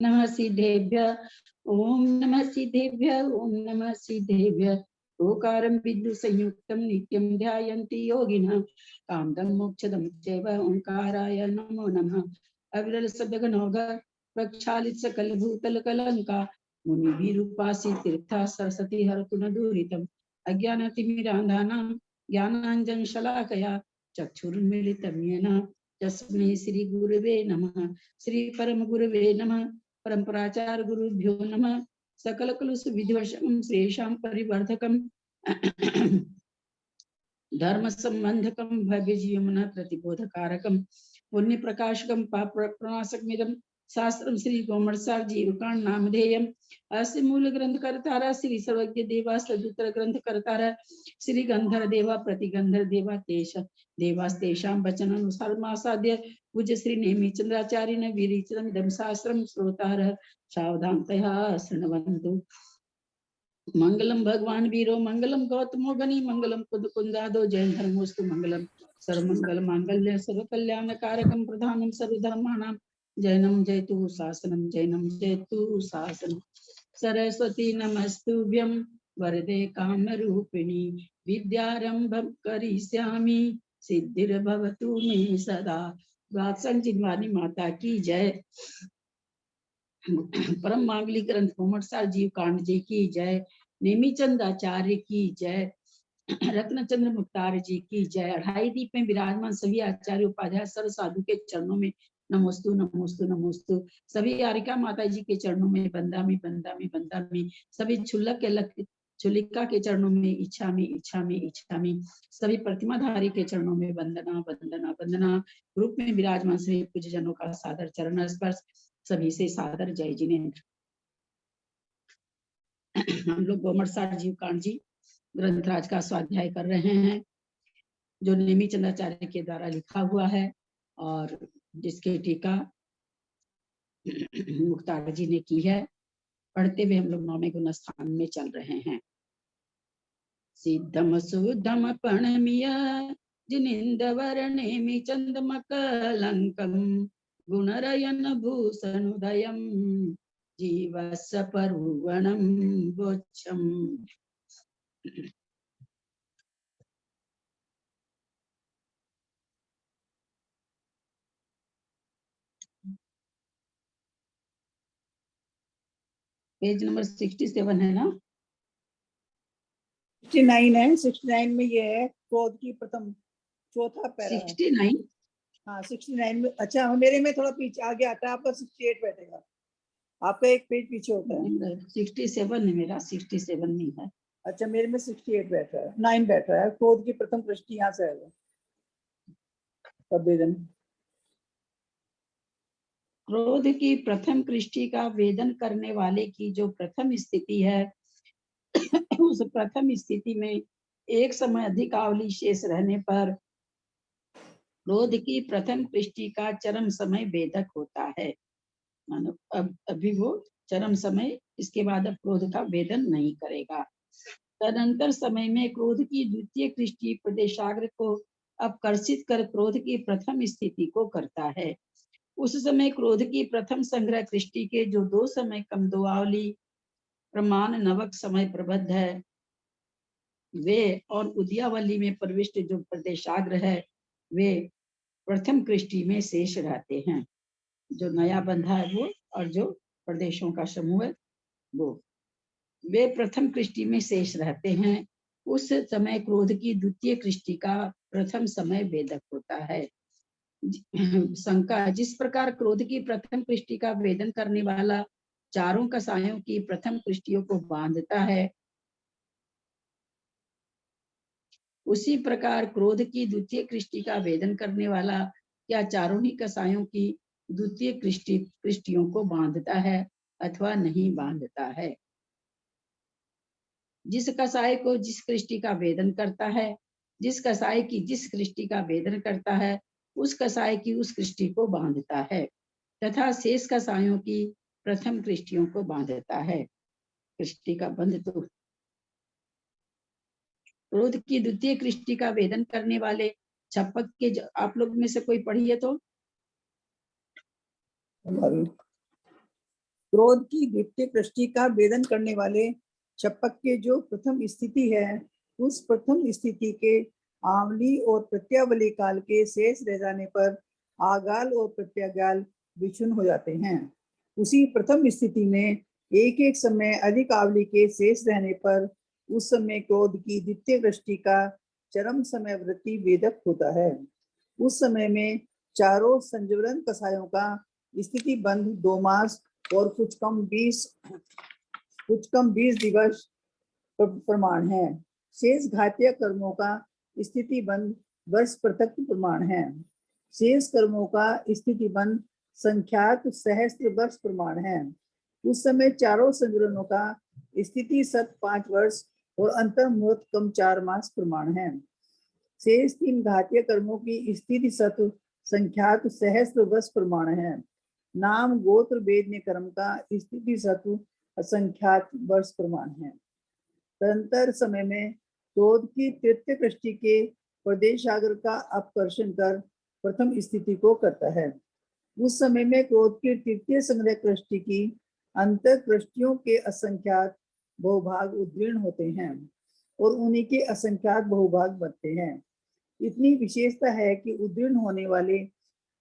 नमः सिद्धेभ्य ओम नमः सिद्धेभ्य ओम नमः सिद्धेभ्य ओकारं विद्यु संयुक्तं नित्यं ध्यायन्ति योगिनः कामदं मोक्षदं चैव ओंकाराय नमो नमः। अविरल सद्गणोग प्रक्षालित सकल भूतल कलंका मुनिभिरूपासि तीर्था सरस्वती हरतु न दूरितम् अज्ञानतिमिरान्धानां ज्ञानाञ्जन शलाकया चक्षुरुन्मीलितं येन तस्मै श्री गुरुवे नमः। श्री परम गुरुवे नमः। परम्पराचार्य गुरुभ्यो नमः। सकल कलुष विध्वंसं श्रेषां परिवर्धकं धर्म संबंधकं भव्य जीवना प्रतिबोधकारकं पुण्य प्रकाशकं पाप प्रणाशकमिदं शास्त्रं श्री गोमरसार जीवकांड नामधेयम् अस्य मूल ग्रंथ करतारा श्री सर्वज्ञ देवा सदुत्तर ग्रंथ करतारा श्री गंधर देवा प्रतिगंधर देवा तेष देवास्तेषां वचनानुसार मासाद्य पूज्य श्री नेमि चंद्राचार्य ने विरचितम् इदं शास्त्रं श्रोतारः सावधानतया शृण्वन्तु। मंगलम भगवान वीरो मंगलम गौतमो गणी मंगलम कुंदादो जैन धर्मोस्तु मंगलम सर्वमंगल मांगल्य सर्व कल्याण कारकम प्रधानम सर्वधर्माणां जैनम जयतु शासनम जैनम जयतु शासनम। सरस्वती नमस्तुभ्यं वरदे कामरूपिणी विद्यारंभं करिष्यामि सिद्धिर्भवतु मे सदा। वात्सल्यवाणी माता की जय। परम मांगलिक ग्रंथ गोमटसार जीव कांड जी की जय। नेमीचंद आचार्य की जय। रत्नचंद्र मुक्तार जी की जय। अढ़ाई दीप में विराजमान सभी आचार्य उपाध्याय सर्व साधु के चरणों में नमोस्तु नमोस्तु नमोस्तु। सभी आरिका माता जी के चरणों में बंदामी बंदामी बंदामी। सभी छुल्लक के छुलिका के चरणों में इच्छामी इच्छामी इच्छामी। सभी प्रतिमाधारी के चरणों में वंदना वंदना वंदना। रूप में विराजमान सभी पूज्य जनों का सादर चरण स्पर्श। सभी से सादर जय जिनेन्द्र। हम लोग गोमटसार जीव कांड जी ग्रंथराज का स्वाध्याय कर रहे हैं जो नेमी चंद्राचार्य के द्वारा लिखा हुआ है और जिसके टीका मुक्तार जी ने की है। पढ़ते हुए हम लोग 9वें गुण स्थान में चल रहे हैं। सिद्धम सुद्धम प्रणमिय जिनिंदवर नेमि चंदमकलंकम गुणरयन भूषणुदयम जीवस्य परुवणं वोच्छम्। पेज नंबर 67 है ना? 69 है। 69 में ये है क्रोध की प्रथम चौथा पैरा। 69? हाँ 69 में। अच्छा मेरे में थोड़ा पीछे आगे आता है, आपका 68 बैठेगा, आपका एक पेज पीछे होता है। 67 है मेरा, 67 नहीं है। अच्छा मेरे में 68 बैठ रहा है, 9 बैठ रहा है। क्रोध की प्रथम दृष्टि यहाँ से आएगा। वेदन क्रोध की प्रथम कृष्टि का वेदन करने वाले की जो प्रथम स्थिति है उस प्रथम स्थिति में एक समय अधिक आवली शेष रहने पर क्रोध की प्रथम कृष्टि का चरम समय वेदक होता है। मानो अब अभी वो चरम समय, इसके बाद अब क्रोध का वेदन नहीं करेगा। तदंतर समय में क्रोध की द्वितीय कृष्टि प्रदेशाग्र को अपकर्षित कर क्रोध की प्रथम स्थिति को करता है। उस समय क्रोध की प्रथम संग्रह कृष्टि के जो दो समय कम दोआवली प्रमाण नवक समय प्रबद्ध है वे और उद्यावली में प्रविष्ट जो प्रदेशाग्र है वे प्रथम कृष्टि में शेष रहते हैं। जो नया बंधा है वो और जो प्रदेशों का समूह है वो वे प्रथम कृष्टि में शेष रहते हैं। उस समय क्रोध की द्वितीय कृष्टि का प्रथम समय वेदक होता है। शंका, जिस प्रकार क्रोध की प्रथम कृष्टि का वेदन करने वाला चारों कसायों की प्रथम कृष्टियों को बांधता है, उसी प्रकार क्रोध की द्वितीय कृष्टि का वेदन करने वाला क्या चारों ही कसायों की द्वितीय कृष्टियों को बांधता है अथवा नहीं बांधता है। जिस कसाय को जिस कृष्टि का वेदन करता है, जिस कसाय की जिस कृष्टि का वेदन करता है, उस कसाय की उस कृष्टि को बांधता है तथा शेष कसायों की प्रथम कृष्टियों को बांधता है। कृष्टि का बंध तो क्रोध की द्वितीय कृष्टि का वेदन करने वाले छपक के आप लोग में से कोई पढ़िए तो। क्रोध की द्वितीय कृष्टि का भेदन करने वाले चपक के जो प्रथम स्थिति है, उस प्रथम स्थिति के आवली और प्रत्यावली काल के शेष रह जाने पर आगाल और प्रत्यागाल विच्छिन्न हो जाते हैं। उसी प्रथम स्थिति में एक एक समय अधिक आवली के शेष रहने पर उस समय क्रोध की द्वितीय कृष्टि का चरम समय वृत्ति वेदक होता है। उस समय में चारों संजीवलन कसायों का स्थिति बंध 2 मास और कुछ कम 20 दिवस प्रमाण है। शेष घातीय कर्मों का स्थिति बंध वर्ष पृथक प्रमाण है। शेष कर्मों का स्थिति बंध संख्यात सहस्त्र वर्ष प्रमाण है। उस समय चारों संजीवनों का स्थिति सत 5 वर्ष और अंतर्मुहूर्त कम 4 मास प्रमाण है। शेष 3 घातीय कर्मों की स्थिति सत संख्यात सहस्त्र वर्ष प्रमाण है। नाम गोत्र वेदनीय कर्म का स्थिति सतु असंख्यात वर्ष प्रमाण है। तदंतर समय में क्रोध की तृतीय कृष्टि के प्रदेशाग्र का अपकर्षण कर प्रथम स्थिति को करता है। उस समय में क्रोध की तृतीय संग्रह कृष्टि की अंतर कृष्टियों के असंख्यात बहुभाग उद्दीर्ण होते हैं और उन्हीं के असंख्यात बहुभाग बनते हैं। इतनी विशेषता है कि उद्दीर्ण होने वाले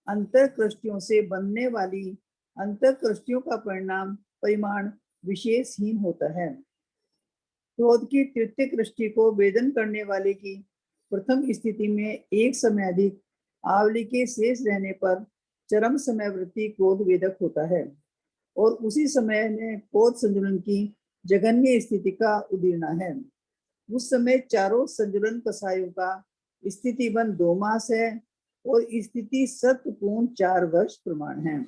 अंतर कृष्टियों से बनने वाली अंतर कृष्टियों का परिमाण विशेषहीन होता है। क्रोध की तृतीय कृष्टि को भेदन करने वाले की प्रथम स्थिति में एक समय अधिक आवली के शेष रहने पर चरम समय वृत्ति क्रोध वेदक होता है और उसी समय में क्रोध संतुलन की जघन्य स्थिति का उदीर्णा है। उस समय चारों संतुलन कसायों का स्थिति बन 2 मास है और स्थिति सतपूर्ण 4 वर्ष प्रमाण है।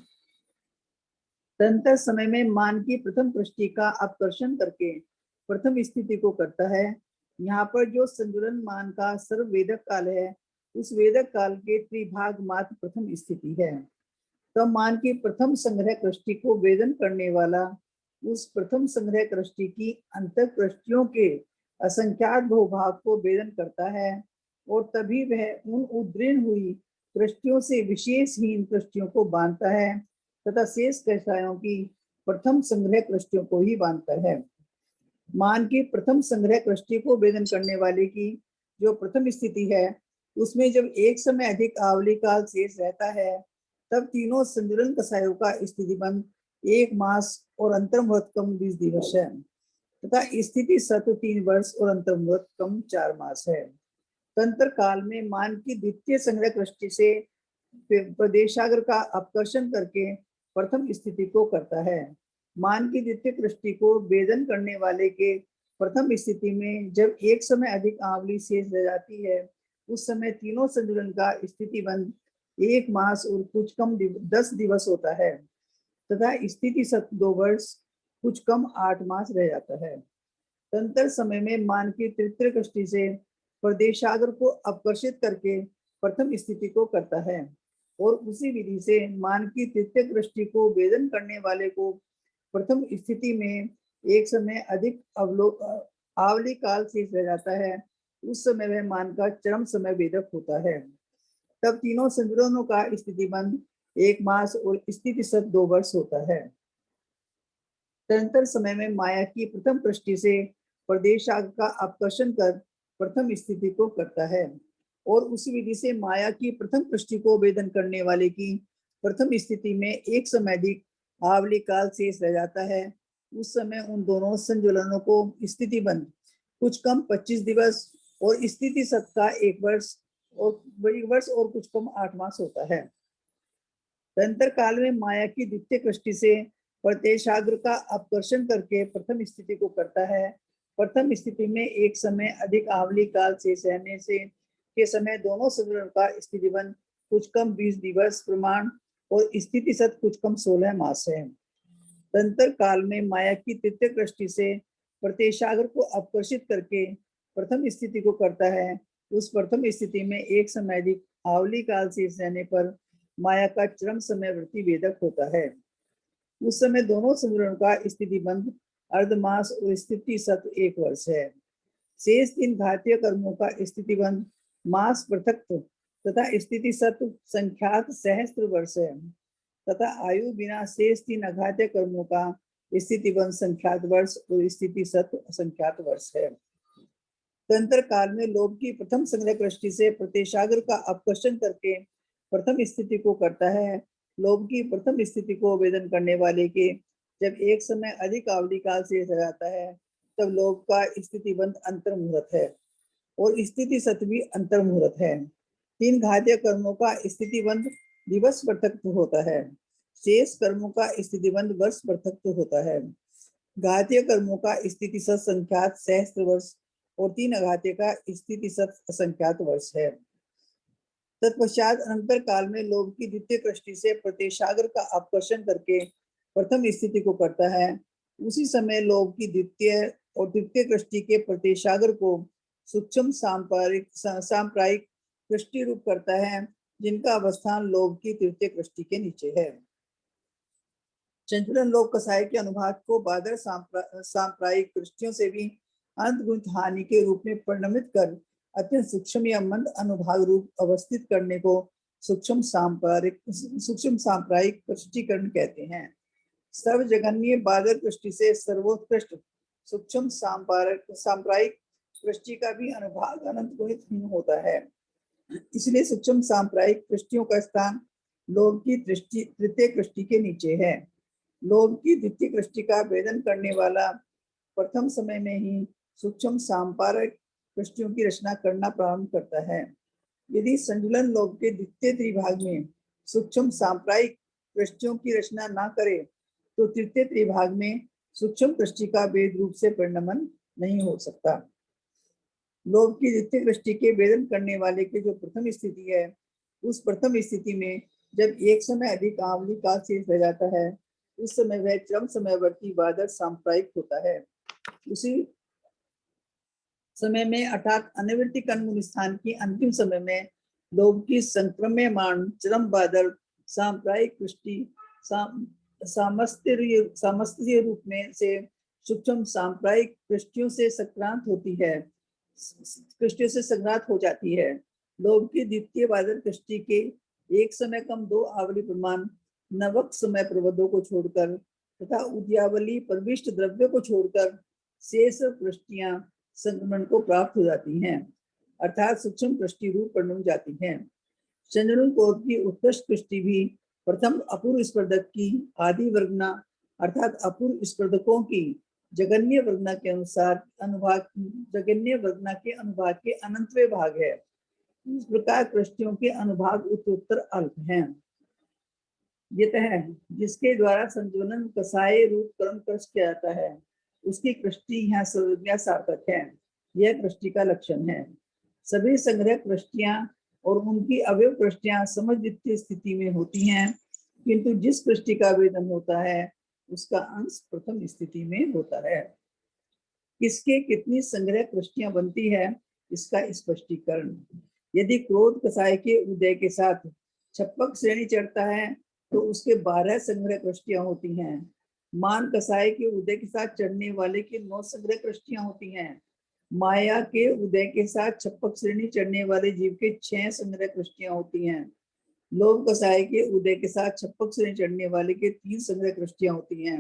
तदंतर समय में मान की प्रथम कृष्टि का अपकर्षण करके प्रथम स्थिति को करता है। यहाँ पर जो संतुलन मान का सर्व वेदक काल है, उस वेदक काल के त्रिभाग मात्र प्रथम स्थिति है। तो मान की प्रथम संग्रह कृष्टि को वेदन करने वाला उस प्रथम संग्रह कृष्टि की अंतर कृष्टियों के असंख्यात बहुभाग को वेदन करता है और तभी वह उन उद्दीर्ण हुई कृष्टियों से विशेषहीन कृष्टियों को बांधता है तथा शेष कसायों की प्रथम संग्रह कृष्टियों को ही बांधता है। मान की प्रथम संग्रह कृष्टि को वेदन करने वाले की जो प्रथम स्थिति है, उसमें जब एक समय अधिक आवली काल शेष रहता है, तब तीनों संतुलन कसायों का स्थिति बंद 1 मास और अंतर्मुहूर्त कम 20 दिवस है तथा स्थिति सत 3 वर्ष और अंतर्मुहूर्त कम 4 मास है। तंत्र काल में मान की द्वितीय संग्रह कृष्टि से प्रदेशाग्र का अपकर्षण करके प्रथम स्थिति को करता है। मान की द्वितीय कृष्टि को वेदन करने वाले के प्रथम स्थिति में जब एक समय अधिक आवली शेष रह जाती है, उस समय तीनों संतुलन का स्थिति बंद 1 मास और कुछ कम 10 दिवस होता है तथा स्थिति सत 2 वर्ष कुछ कम 8 मास रह जाता है। तंत्र समय में मान की तृतीय कृष्टि से प्रदेशाग्र को अपकर्षित करके प्रथम स्थिति को करता है और उसी विधि से मान की तृतीय कृष्टि को वेदन करने वाले को प्रथम स्थिति में एक समय अधिक आवली काल शेष रह जाता है। उस समय वह मान का चरम समय वेदक होता है। तब तीनों संतुलनों का स्थिति बंद 1 मास और स्थिति सत 2 वर्ष होता है। तदंतर समय में माया की प्रथम कृष्टि से प्रदेशाग्र का अपकर्षण कर प्रथम स्थिति को करता है और उसी विधि से माया की प्रथम कृष्टि को वेदन करने वाले की प्रथम स्थिति में एक समय अधिक आवली काल शेष रह जाता है। उस समय उन दोनों संजुलनों को स्थिति बंद कुछ कम 25 दिवस और स्थिति सत का 1 वर्ष और कुछ कम 8 मास होता है। तदंतर काल में माया की द्वितीय कृष्टि से प्रदेशाग्र का अपकर्षण करके प्रथम स्थिति को करता है। प्रथम स्थिति में एक समय अधिक आवली काल शेष रहने से के समय दोनों संतुलन का स्थिति बंद कुछ कम 20 दिवस प्रमाण और स्थिति सत कुछ कम 16 मास है। तदंतर काल में माया की तृतीय कृष्टि से प्रदेशाग्र को अपकर्षित करके प्रथम स्थिति को करता है। उस प्रथम स्थिति में एक समय अधिक आवली काल शेष रहने पर माया का चरम समय वृत्ति वेदक होता है। उस समय दोनों संतुलन का स्थिति बंद अर्धमास और स्थिति सत 1 वर्ष है। शेष 3 घातीय कर्मों का स्थिति बंद मास पृथक तथा स्थिति सत संख्यात सहस्त्र वर्ष है। तथा आयु बिना शेष 3 अघात्य कर्मों का स्थिति बंध संख्यात वर्ष और स्थिति सत्व असंख्यात वर्ष है। तंत्र काल में लोभ की प्रथम संग्रह दृष्टि से प्रत्यक्षाग्र का अपकर्षण करके प्रथम स्थिति को करता है। लोभ की प्रथम स्थिति को वेदन करने वाले के जब एक समय अधिक अवधि काल से जाता है तब लोभ का स्थिति बंध अंतर मुहूर्त है और स्थिति सत्व भी अंतर मुहूर्त है। 3 घातीय कर्मों का स्थिति बंध दिवस पृथक होता है। शेष कर्मों का स्थिति बंध वर्ष पृथक होता है। घातीय कर्मों का स्थिति सत संख्यात सहस्त्र वर्ष और 3 अघातीय का स्थिति सत असंख्यात वर्ष है। तत्पश्चात अनंतर काल में लोभ की द्वितीय दृष्टि से प्रत्यक्षाग्र का आकर्षण करके प्रथम स्थिति को करता है। उसी समय लोभ की द्वितीय और तृतीय दृष्टि के प्रत्यक्षाग्र को सूक्ष्म सांप्रायिक दृष्टि रूप करता है, जिनका अवस्थान लोभ की तृतीय दृष्टि के नीचे है। चंचलन लोभ कसाय के अनुभाग को बादर सांप्रायिक दृष्टियों से भी अंतगुंत हानि के रूप में परिणमित कर अत्यंत सूक्ष्म या मंद अनुभाग रूप अवस्थित करने को सूक्ष्म सांप्रायिक दृष्टिकरण कहते हैं। सर्वजगन्य बादर दृष्टि से सर्वोत्कृष्ट सूक्ष्म सांप्रायिक दृष्टि का भी अनुभाग अनंत गुणित होता है। इसलिए सूक्ष्म सांप्रायिक दृष्टियों का स्थान लोभ की दृष्टि तृतीय दृष्टि के नीचे है। लोभ की द्वितीय दृष्टि का भेदन करने वाला प्रथम समय में ही सूक्ष्म सांप्रायिक दृष्टियों की रचना करना प्रारंभ करता है। यदि संजुलन लोभ के द्वितीय त्रिभाग में सूक्ष्म सांप्रायिक दृष्टियों की रचना न करे तो तृतीय त्रिभाग में सूक्ष्म दृष्टि का भेद रूप से परिणमन नहीं हो सकता। लोभ की द्वितीय दृष्टि के भेदन करने वाले की जो प्रथम स्थिति है, उस प्रथम स्थिति में जब एक समय अधिक आवली काल शेष रह जाता है, उस समय वह चरम समयवर्ती बादर सांप्रायिक होता है। उसी समय में अर्थात अनिवृत्ति कर्म स्थान की अंतिम समय में लोभ की संक्रम्यमान चरम बादर सांप्रायिक दृष्टि सामस्तरीय रूप में से सूक्ष्म सांप्रायिक दृष्टियों से संक्रांत होती है, दृष्टियों से संक्रांत हो जाती है। लोभ की द्वितीय बादर दृष्टि के एक समय कम 2 आवली प्रमाण नवक समय प्रबंधों को छोड़कर तथा उद्यावली प्रविष्ट द्रव्य को छोड़कर शेष दृष्टियां संक्रमण को प्राप्त हो जाती हैं, अर्थात सूक्ष्म दृष्टि रूप परिणम जाती हैं। चंद्रन कोट की उत्कृष्ट दृष्टि भी प्रथम अपूर्व स्पर्धक की आदि वर्गना अर्थात अपूर्व स्पर्धकों की जगन्य वर्गना के अनुसार जगन्य वर्गना के अनुभाग के अनंतवें भाग है। इस प्रकार दृष्टियों के अनुभाग उत्तरोत्तर अल्प हैं। यतः जिसके द्वारा संतुलन कसाय रूप कर्म कृष्ट किया जाता है, उसकी दृष्टि यहाँ सर्वज्ञा सार्थक है। यह दृष्टि का लक्षण है। सभी संग्रह दृष्टियां और उनकी अवयव दृष्टियां समझ द्वितीय स्थिति में होती हैं, किंतु जिस दृष्टि का वेदन होता है उसका अंश प्रथम स्थिति में होता है। किसके कितनी संग्रह दृष्टियां बनती है, इसका स्पष्टीकरण। यदि क्रोध कसाय के उदय के साथ छप्पक श्रेणी चढ़ता है तो उसके 12 संग्रह दृष्टियां होती हैं। मान कसाय के उदय के साथ चढ़ने वाले के 9 संग्रह दृष्टियां होती हैं। माया के उदय के साथ छप्पक श्रेणी चढ़ने वाले जीव के 6 संग्रह दृष्टियां होती हैं। लोभ कसाय के उदय के साथ छप्पक श्रेणी चढ़ने वाले के 3 संग्रह दृष्टियां होती हैं।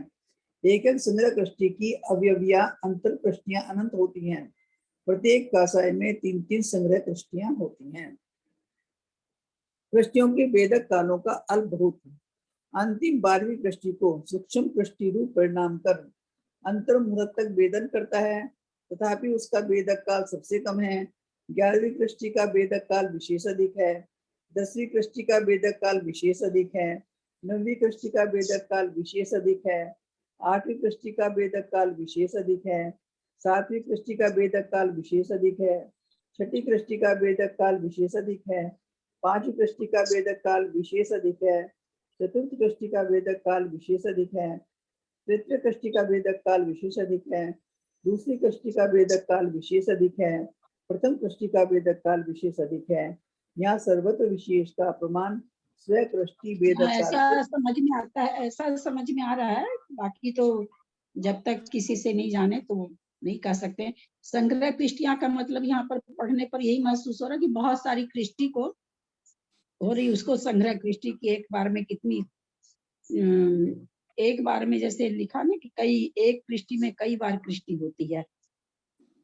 एक एक संग्रह दृष्टि की अवयविया अंतर दृष्टियां अनंत होती हैं। प्रत्येक कसाय में 3-3 संग्रह दृष्टियां होती हैं। दृष्टियों के भेदक कालों का अल्प बहुत अंतिम 12वीं दृष्टि को सूक्ष्म दृष्टि रूप परिणाम कर अंतर मुहूर्त तक भेदन करता है, तथापि उसका भेदक काल सबसे कम है। 11वीं दृष्टि का भेदक काल विशेष अधिक है। 10वीं दृष्टि का भेदक काल विशेष अधिक है। 9वीं दृष्टि का भेदक काल विशेष अधिक है। 8वीं दृष्टि का भेदक काल विशेष अधिक है। 7वीं दृष्टि का भेदक काल विशेष अधिक है। 6ठी दृष्टि का भेदक काल विशेष अधिक है। 5वीं दृष्टि का भेदक काल विशेष अधिक है। 4th दृष्टि का भेदक काल विशेष अधिक है। 3य दृष्टि का भेदक काल विशेष अधिक है। 2री दृष्टि का भेदक काल विशेष अधिक है। प्रथम दृष्टि का भेदक काल विशेष अधिक है। यहाँ सर्वत्र विशेष का प्रमाण स्व दृष्टि भेदक काल ऐसा समझ में आता है, ऐसा समझ में आ रहा है। बाकी तो जब तक किसी से नहीं जाने तो नहीं कह सकते। संग्रह कृष्टियां का मतलब यहाँ पर पढ़ने पर यही महसूस हो रहा है कि बहुत सारी कृष्टि को हो रही, उसको संग्रह कृष्टि की एक बार में कितनी एक बार में जैसे लिखा ना कि कई एक कृष्टि में कई बार कृष्टि होती है,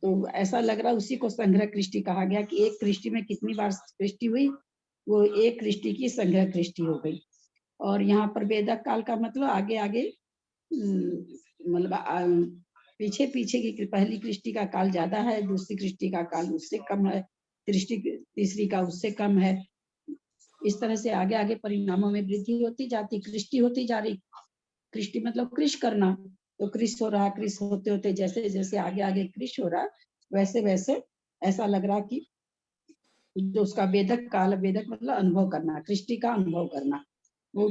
तो ऐसा लग रहा उसी को संग्रह कृष्टि कहा गया कि एक कृष्टि में कितनी बार कृष्टि हुई, वो एक कृष्टि की संग्रह कृष्टि हो गई। और यहाँ पर वेदक काल का मतलब आगे आगे मतलब पीछे पीछे की पहली कृष्टि का काल ज्यादा है, दूसरी कृष्टि का काल उससे कम है, तीसरी का उससे कम है। इस तरह से आगे आगे परिणामों में वृद्धि होती जाती, कृष्टि होती जा रही। कृष्टि मतलब कृष करना, तो कृष हो रहा, कृष होते होते जैसे जैसे आगे आगे कृष हो रहा, वैसे वैसे ऐसा लग रहा कि जो उसका वेदक काल, वेदक मतलब अनुभव करना, कृष्टि का अनुभव करना, वो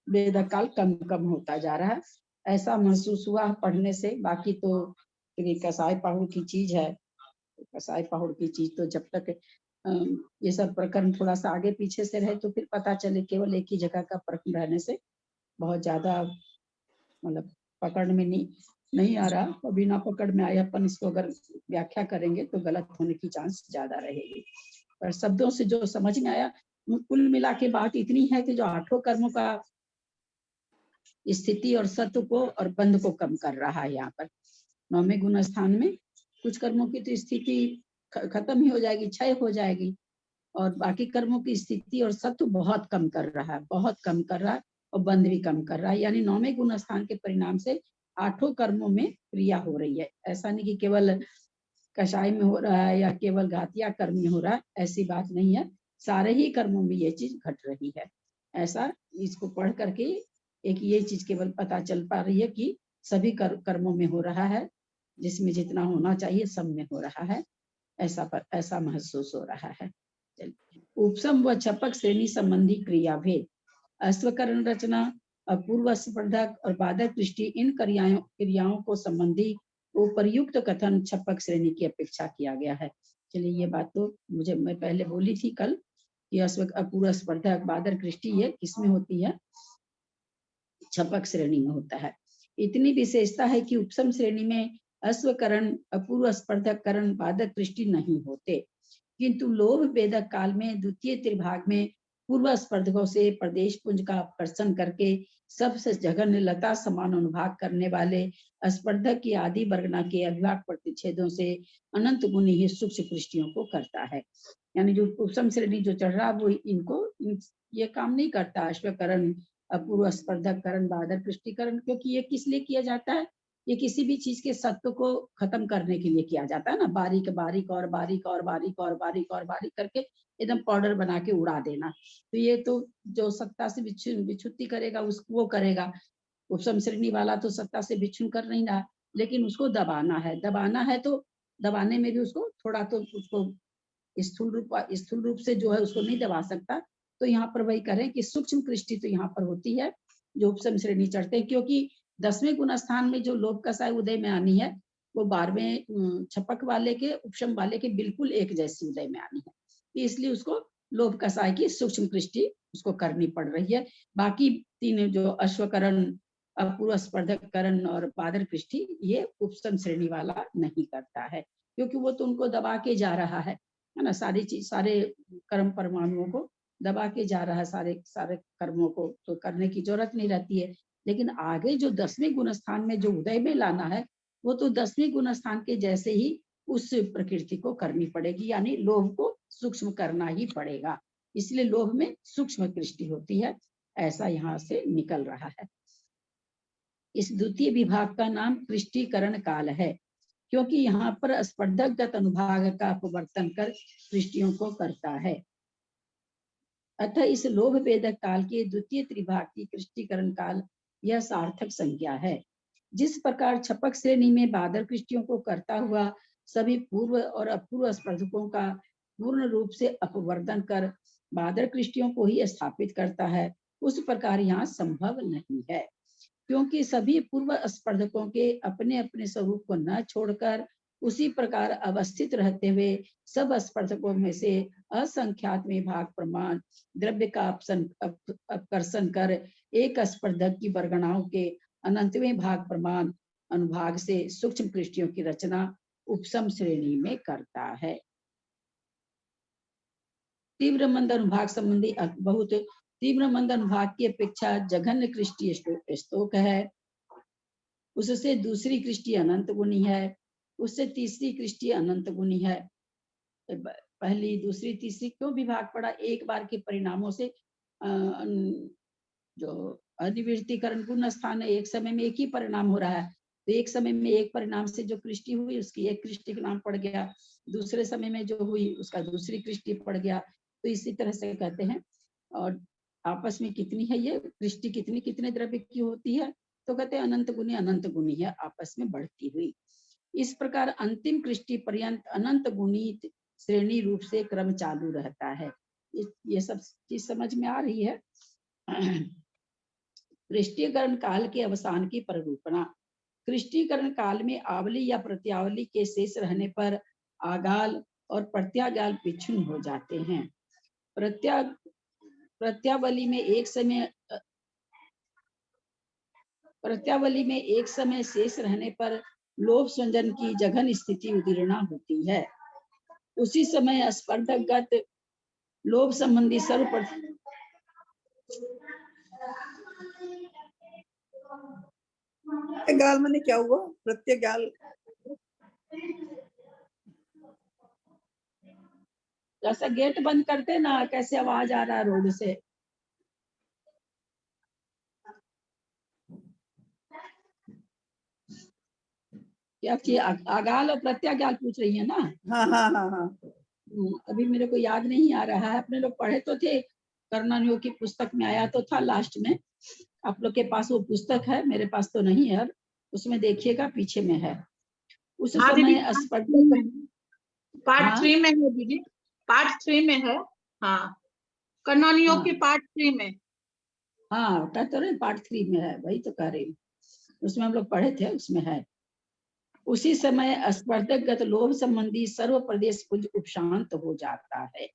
वेदक काल कम कम होता जा रहा है, ऐसा महसूस हुआ पढ़ने से। बाकी तो कसाई पहाड़ की चीज है, कसाई पहाड़ की चीज तो जब तक ये सब प्रकरण थोड़ा सा आगे पीछे से रहे तो फिर पता चले। केवल एक ही जगह का प्रकरण रहने से बहुत ज्यादा मतलब पकड़ में नहीं आ रहा, और बिना पकड़ में आए अपन इसको अगर व्याख्या करेंगे तो गलत होने की चांस ज्यादा रहेगी। पर शब्दों से जो समझ में आया, कुल मिला के बात इतनी है कि जो आठों कर्मों का स्थिति और सत्व को और बंध को कम कर रहा है। यहाँ पर 9वें गुण स्थान में कुछ कर्मों की तो स्थिति खत्म ही हो जाएगी, क्षय हो जाएगी, और बाकी कर्मों की स्थिति और सत्व बहुत कम कर रहा है, बहुत कम कर रहा है, और बंध भी कम कर रहा है। यानी 9वें गुण स्थान के परिणाम से आठों कर्मों में क्रिया हो रही है। ऐसा नहीं कि केवल कषाय में हो रहा है या केवल घातिया कर्म में हो रहा है, ऐसी बात नहीं है, सारे ही कर्मों में ये चीज घट रही है। ऐसा इसको पढ़ करके एक ये चीज केवल पता चल पा रही है कि सभी कर्मों में हो रहा है, जिसमें जितना होना चाहिए सब में हो रहा है, ऐसा महसूस हो रहा है। उपसम व छपक श्रेणी संबंधी क्रिया भेद, अश्वकरण रचना, अपूर्व स्पर्धक और बाधक दृष्टि, इन क्रियाओं को संबंधी उपर्युक्त कथन छपक श्रेणी की अपेक्षा किया गया है। चलिए ये बात तो मैं पहले बोली थी कल कि अपूर्व स्पर्धक बाधक दृष्टि ये किसमें होती है, छपक श्रेणी में होता है। इतनी विशेषता है कि उपसम श्रेणी में अश्वकरण, अपूर्व स्पर्धक करण, बाधक दृष्टि नहीं होते, किंतु लोभ वेदक काल में द्वितीय त्रिभाग में पूर्व स्पर्धकों से प्रदेश पुंज का आकर्षण करके सबसे जघन्य लता समान अनुभाग करने वाले स्पर्धक की आदि वर्गना के अभिभाग प्रतिच्छेदों से अनंत गुणी ही सूक्ष्म कृष्टियों को करता है। यानी जो उपसम श्रेणी जो चढ़ रहा वो इनको ये काम नहीं करता, अश्वकरण, अपूर्व स्पर्धक करण, बाधक दृष्टिकरण, क्योंकि ये किस लिए किया जाता है, ये किसी भी चीज के सत्व को खत्म करने के लिए किया जाता है ना, बारीक बारीक और बारीक और बारीक और बारीक और बारीक करके एकदम पाउडर बना के उड़ा देना। तो ये तो जो सत्ता से विच्छुत्ति करेगा उसको वो करेगा। उपसम श्रेणी वाला तो सत्ता से विच्छुन कर नहीं रहा, लेकिन उसको दबाना है तो दबाने में भी उसको थोड़ा तो उसको स्थूल रूप से जो है उसको नहीं दबा सकता। तो यहाँ पर वही करें कि सूक्ष्म कृष्टि तो यहाँ पर होती है जो उपसम श्रेणी चढ़ते हैं, क्योंकि 10वें गुण स्थान में जो लोभ कसाय उदय में आनी है वो 12वें छपक वाले के, उपशम वाले के बिल्कुल एक जैसी उदय में आनी है, इसलिए उसको लोभ कसाय की सूक्ष्म कृष्टि उसको करनी पड़ रही है। बाकी तीन जो अश्वकरण, अपूर्व स्पर्धक करण और बादर कृष्टि ये उपसम श्रेणी वाला नहीं करता है, क्योंकि वो तो उनको दबा के जा रहा है ना, सारी चीज सारे कर्म परमाणुओं को दबा के जा रहा है, सारे सारे कर्मों को तो करने की जरूरत नहीं रहती है। लेकिन आगे जो 10वें गुण स्थान में जो उदय में लाना है वो तो 10वें गुण स्थान के जैसे ही उस प्रकृति को करनी पड़ेगी, यानी लोभ को सूक्ष्म करना ही पड़ेगा, इसलिए लोभ में सूक्ष्म कृष्टि होती है, ऐसा यहाँ से निकल रहा है। इस द्वितीय विभाग का नाम कृष्टिकरण काल है, क्योंकि यहाँ पर स्पर्धकगत अनुभाग का अपवर्तन कर कृष्टियों को करता है। अतः इस लोभ वेदक काल के द्वितीय त्रिभाग की कृष्टिकरण काल यह सार्थक संज्ञा है। जिस प्रकार छपक श्रेणी में बादर कृष्टियों को करता हुआ सभी पूर्व और अपूर्व स्पर्धकों का पूर्ण रूप से अपवर्तन कर बादर कृष्टियों को ही स्थापित करता है, उस प्रकार यहाँ संभव नहीं है, क्योंकि सभी पूर्व स्पर्धकों के अपने अपने स्वरूप को न छोड़कर उसी प्रकार अवस्थित रहते हुए सब स्पर्धकों में से असंख्यात में भाग प्रमाण द्रव्य का अपकर्षण कर एक स्पर्धक की वर्गणाओं के अनंतवें भाग प्रमाण अनुभाग से सूक्ष्म कृष्टियों की रचना उपसम श्रेणी में करता है। तीव्र मंद अनुभाग संबंधी बहुत तीव्र मंद अनुभाग की अपेक्षा जघन्य कृष्टि स्तोक है, उससे दूसरी कृष्टि अनंत गुणी है, उससे तीसरी कृष्टि अनंत गुणी है। पहली दूसरी तीसरी क्यों विभाग पड़ा? एक बार के परिणामों से जो अधिवृत्तिकरण गुण स्थान है, एक समय में एक ही परिणाम हो रहा है, तो एक समय में एक परिणाम से जो कृष्टि हुई उसकी एक कृष्टि का नाम पड़ गया, दूसरे समय में जो हुई उसका दूसरी कृष्टि पड़ गया। तो इसी तरह से कहते हैं। और आपस में कितनी है ये कृष्टि, कितनी कितने द्रव्य की होती है? तो कहते हैं अनंत गुणी है, आपस में बढ़ती हुई। इस प्रकार अंतिम कृष्टि पर्यंत अनंत गुणी श्रेणी रूप से क्रम चालू रहता है। ये सब चीज समझ में आ रही है। कृष्टीकरण काल के अवसान की परिरूपणा। कृष्टीकरण काल में आवली या प्रत्यावली के शेष रहने पर आगाल और प्रत्यागाल विच्छिन्न हो जाते हैं। प्रत्यावली में एक समय शेष रहने पर लोभ संजन की जघन स्थिति उदीर्णा होती है। उसी समय स्पर्धगत लोभ संबंधी गाल माने क्या हुआ? प्रत्यगाल जैसा गेट बंद करते ना, कैसे आवाज आ रहा है रोड से। क्या चीज आगाल और प्रत्यागाल पूछ रही है ना? हाँ हाँ हाँ हाँ। अभी मेरे को याद नहीं आ रहा है। अपने लोग पढ़े तो थे, कर्णानियों की पुस्तक में आया तो था लास्ट में। आप लोग के पास वो पुस्तक है, मेरे पास तो नहीं है। उसमें देखिएगा पीछे में है। उस समय स्पर्धा पार्ट 3 में है दीदी, पार्ट 3 में है। हाँ, कर्णानियों के पार्ट 3 में। हाँ, तो रहे पार्ट 3 में है, वही तो कह रही हूँ। उसमें हम लोग पढ़े थे, उसमें है। उसी समय स्पर्धगत लोभ संबंधी सर्व प्रदेश पुंज उपशांत हो जाता है,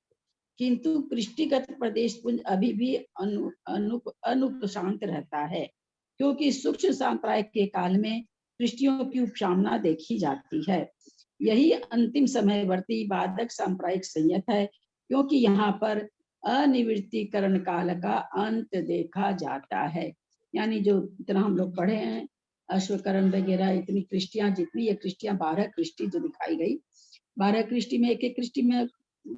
किंतु कृष्टिगत प्रदेश पुंज अभी भी अनुपशांत रहता है, क्योंकि सूक्ष्म सांप्राय के काल में कृष्टियों की उपशामना देखी जाती है। यही अंतिम समयवर्ती बाधक सांप्रायिक संयत है, क्योंकि यहाँ पर अनिवृत्तिकरण काल का अंत देखा जाता है। यानी जो इतना हम लोग पढ़े हैं, अश्वकरण वगैरह, इतनी कृष्टियां, जितनी ये कृष्टियां 12 कृष्टि जो दिखाई गई, 12 कृष्टि में एक एक कृष्टि में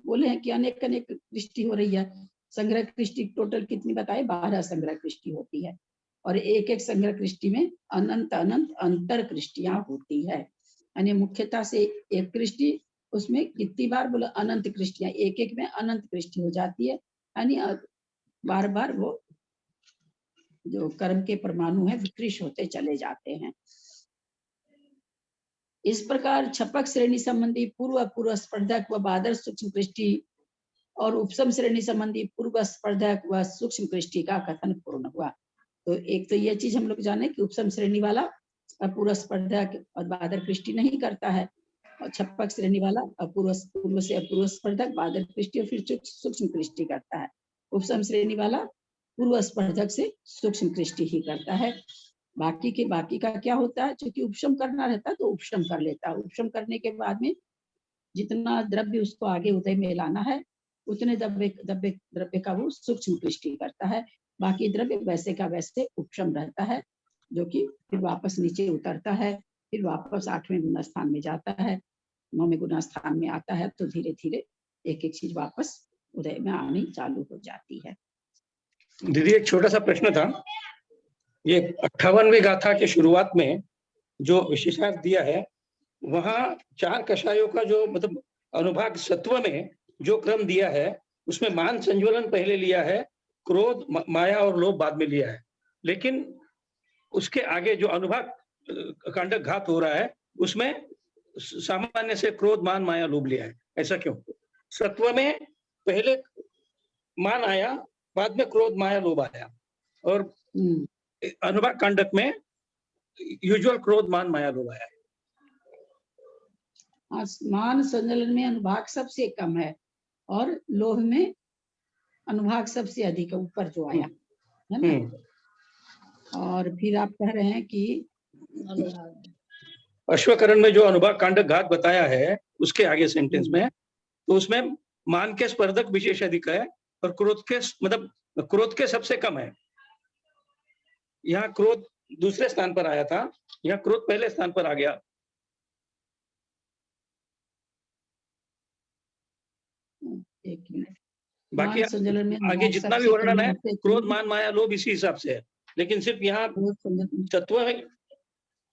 बोले हैं कि अनेक अनेक कृष्टि हो रही है। संग्रह कृष्टि टोटल कितनी बताए? 12 संग्रह कृष्टि होती है, और एक एक संग्रह कृष्टि में अनंत अनंत अंतर कृष्टियां होती है। यानी मुख्यतः से एक कृष्टि, उसमें कितनी बार बोला? अनंत कृष्टियां, एक एक में अनंत कृष्टि हो जाती है। यानी बार बार वो जो कर्म के परमाणु है विकृष होते चले जाते हैं। इस प्रकार छपक श्रेणी संबंधी पूर्व अपूर्व स्पर्धक व बादर सूक्ष्म कृष्टि और उपसम श्रेणी संबंधी पूर्व स्पर्धक व सूक्ष्म कृष्टि का कथन पूर्ण हुआ। तो एक तो ये चीज हम लोग जाने कि उपसम श्रेणी वाला अपूर्व स्पर्धक और बादर कृष्टि नहीं करता है, और छपक श्रेणी वाला पूर्व से अपूर्व स्पर्धक, बादर कृष्टि और फिर सूक्ष्म कृष्टि करता है। उपसम श्रेणी वाला पूर्व स्पर्धक से सूक्ष्म कृष्टि ही करता है। बाकी का क्या होता है? क्योंकि उपशम करना रहता है तो उपशम कर लेता है। उपशम करने के बाद में जितना द्रव्य उसको आगे उदय में लाना है, उतने द्रव्य का वो सूक्ष्म कृष्टि करता है। बाकी द्रव्य वैसे का वैसे उपशम रहता है, जो कि फिर वापस नीचे उतरता है, फिर वापस 8वें गुना स्थान में जाता है, 9वें गुना स्थान में आता है। तो धीरे धीरे एक एक चीज वापस उदय में आनी चालू हो जाती है। दीदी एक छोटा सा प्रश्न था, ये 58वीं गाथा के शुरुआत में जो विशेषार्थ दिया है, वहां 4 कषायों का जो मतलब अनुभाग सत्व में जो क्रम दिया है, उसमें मान संज्वलन पहले लिया है, क्रोध माया और लोभ बाद में लिया है। लेकिन उसके आगे जो अनुभाग कांडक घात हो रहा है, उसमें सामान्य से क्रोध मान माया लोभ लिया है। ऐसा क्यों? सत्व में पहले मान आया, बाद में क्रोध माया लोभ आया, और अनुभाग कांडक में यूजुअल क्रोध मान माया लोभ आया है। मान संजलन में अनुभाग सबसे कम है, और लोभ में अनुभाग सबसे अधिक है, ऊपर जो आया है ना। और फिर आप कह रहे हैं कि अश्वकरण में जो अनुभाग कांडक घात बताया है, उसके आगे सेंटेंस में, तो उसमें मान के स्पर्धक विशेष अधिक है, और क्रोध के मतलब क्रोध के सबसे कम है। यहाँ क्रोध दूसरे स्थान पर आया था, यहाँ क्रोध पहले स्थान पर आ गया। एक मिनट। बाकी मान संजलन में आगे अनुभाग जितना भी सबसे वर्णन कम है, से क्रोध, कम। मान, माया, लोभ इसी हिसाब से है, लेकिन सिर्फ यहाँ क्रोध संजलन, तत्व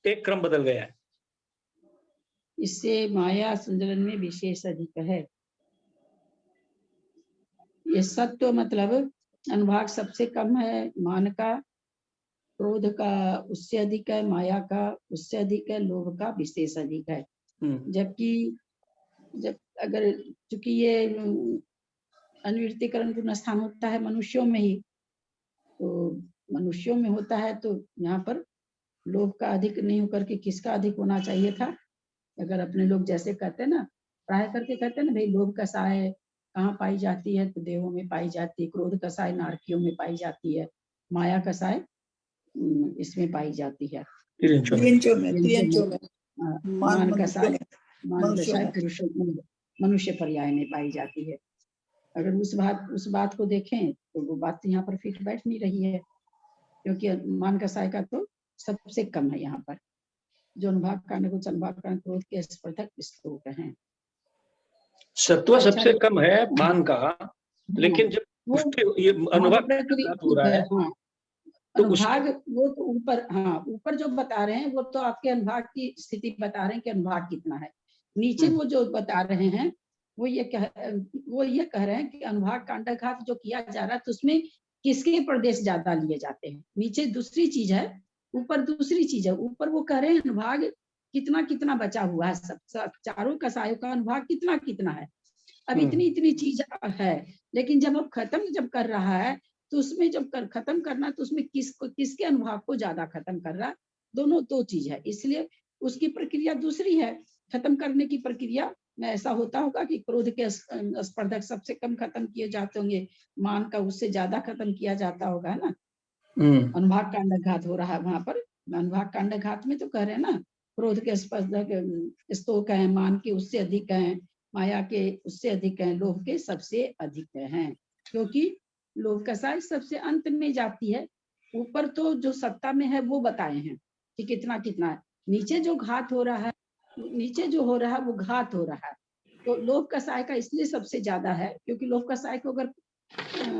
एक क्रम बदल गया है। इससे माया संजलन में विशेष अधिक है। ये सत्व मतलब अनुभाग सबसे कम है, मान का, क्रोध का उससे अधिक है, माया का उससे अधिक है, लोभ का विशेष अधिक है। जबकि जब अगर चूंकि ये अनुवृत्तिकरण गुण स्थान होता है मनुष्यों में ही, तो मनुष्यों में होता है, तो यहाँ पर लोभ का अधिक नहीं होकर के किसका अधिक होना चाहिए था? अगर अपने लोग जैसे कहते हैं ना, प्राय करके कहते हैं ना, भाई लोभ का साय कहाँ पाई जाती है? तो देवों में पाई जाती है, क्रोध का साय नारकियों में पाई जाती है, माया का साय इसमें पाई जाती है, त्रियंचों में मान का साय मान मनुष्यों दशाएं में। पुरुषों मनुष्य पर्याय में पाई जाती है। अगर उस बात को देखें तो वो बात यहाँ पर फिट बैठ नहीं रही है, क्योंकि मान का साय का तो सबसे कम है यहाँ पर। जो अनुभाग कांड कुछ अनुभाग कांड क्रोध के स्पर्धक स्तोक हैं। सत्व सबसे कम है मान का, लेकिन जब वो ये अनुभाग हो रहा है तो अनुभाग वो तो ऊपर, हाँ ऊपर जो बता रहे हैं वो तो आपके अनुभाग की स्थिति बता रहे हैं कि अनुभाग कितना है। नीचे वो जो बता रहे हैं वो ये कह रहे हैं कि अनुभाग कांडाघात जो किया जा रहा है तो उसमें किसके प्रदेश ज्यादा लिए जाते हैं। नीचे दूसरी चीज है, ऊपर दूसरी चीज है। ऊपर वो कह रहे हैं अनुभाग कितना कितना बचा हुआ है, सब चारों कसायों का अनुभाग कितना कितना है। अब इतनी इतनी चीज है, लेकिन जब अब खत्म जब कर रहा है तो उसमें जब खत्म करना तो उसमें किसके अनुभाग को ज्यादा खत्म कर रहा है? दोनों दो चीज है, इसलिए उसकी प्रक्रिया दूसरी है। खत्म करने की प्रक्रिया में ऐसा होता होगा कि क्रोध के स्पर्धक सबसे कम खत्म किए जाते होंगे, मान का उससे ज्यादा खत्म किया जाता होगा, है ना। अनुभाग कांडाघात हो रहा है वहां पर। अनुभाग कांडाघात में तो कह रहे हैं ना, क्रोध के स्पर्धक स्तोक है, मान के उससे अधिक है, माया के उससे अधिक है, लोभ के सबसे अधिक हैं, क्योंकि लोभ का साय सबसे अंत में जाती है। ऊपर तो जो सत्ता में है वो बताए हैं कि कितना कितना है, नीचे जो घात हो रहा है, नीचे जो हो रहा है वो घात हो रहा है। तो लोभ का साय का इसलिए सबसे ज्यादा है क्योंकि लोभ का साय को अगर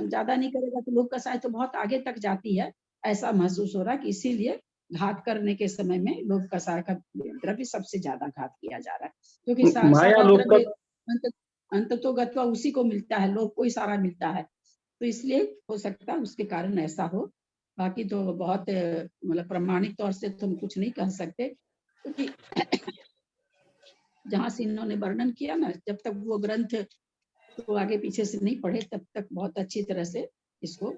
ज्यादा नहीं करेगा तो लोभ का साय तो बहुत आगे तक जाती है, ऐसा महसूस हो रहा है कि इसीलिए घात करने के समय में लोभ का साय का द्रव्य सबसे ज्यादा घात किया जा रहा है, क्योंकि सारा द्रव्य अंत तो गत्वा उसी को मिलता है, लोभ को ही सारा मिलता है। तो इसलिए हो सकता है उसके कारण ऐसा हो। बाकी तो बहुत मतलब प्रमाणिक तौर से तो हम कुछ नहीं कह सकते, क्योंकि जहां से इन्होंने वर्णन किया ना, जब तक वो ग्रंथ तो आगे पीछे से नहीं पढ़े तब तक बहुत अच्छी तरह से इसको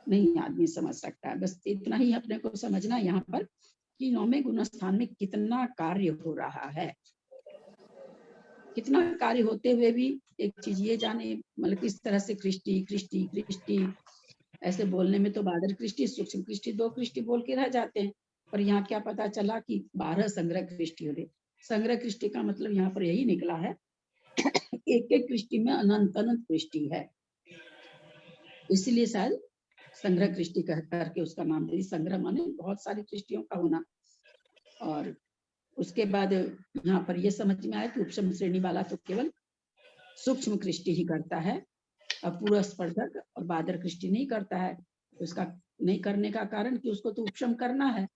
नहीं आदमी समझ सकता है। बस इतना ही अपने को समझना यहाँ पर कि 9वें गुण स्थान में कितना कार्य हो रहा है। कितना कार्य होते हुए भी एक चीज ये जाने, मतलब किस तरह से कृष्टि कृष्टि कृष्टि ऐसे बोलने में तो बादर कृष्टि, सूक्ष्म कृष्टि, 2 कृष्टि बोल के रह जाते हैं, पर यहाँ क्या पता चला कि 12 संग्रह कृष्टि हो रही। संग्रह कृष्टि का मतलब यहाँ पर यही निकला है एक एक कृष्टि में अनंत अनंत कृष्टि है, इसलिए शायद संग्रह कृष्टि कह करके उसका नाम दे। संग्रह माने बहुत सारी कृष्टियों का होना। और उसके बाद यहाँ पर ये समझ में आया कि उपशम श्रेणी वाला तो केवल सूक्ष्म कृष्टि ही करता है, अपूर्व स्पर्धक और बादर कृष्टि नहीं करता है। उसका नहीं करने का कारण कि उसको तो उपशम करना है,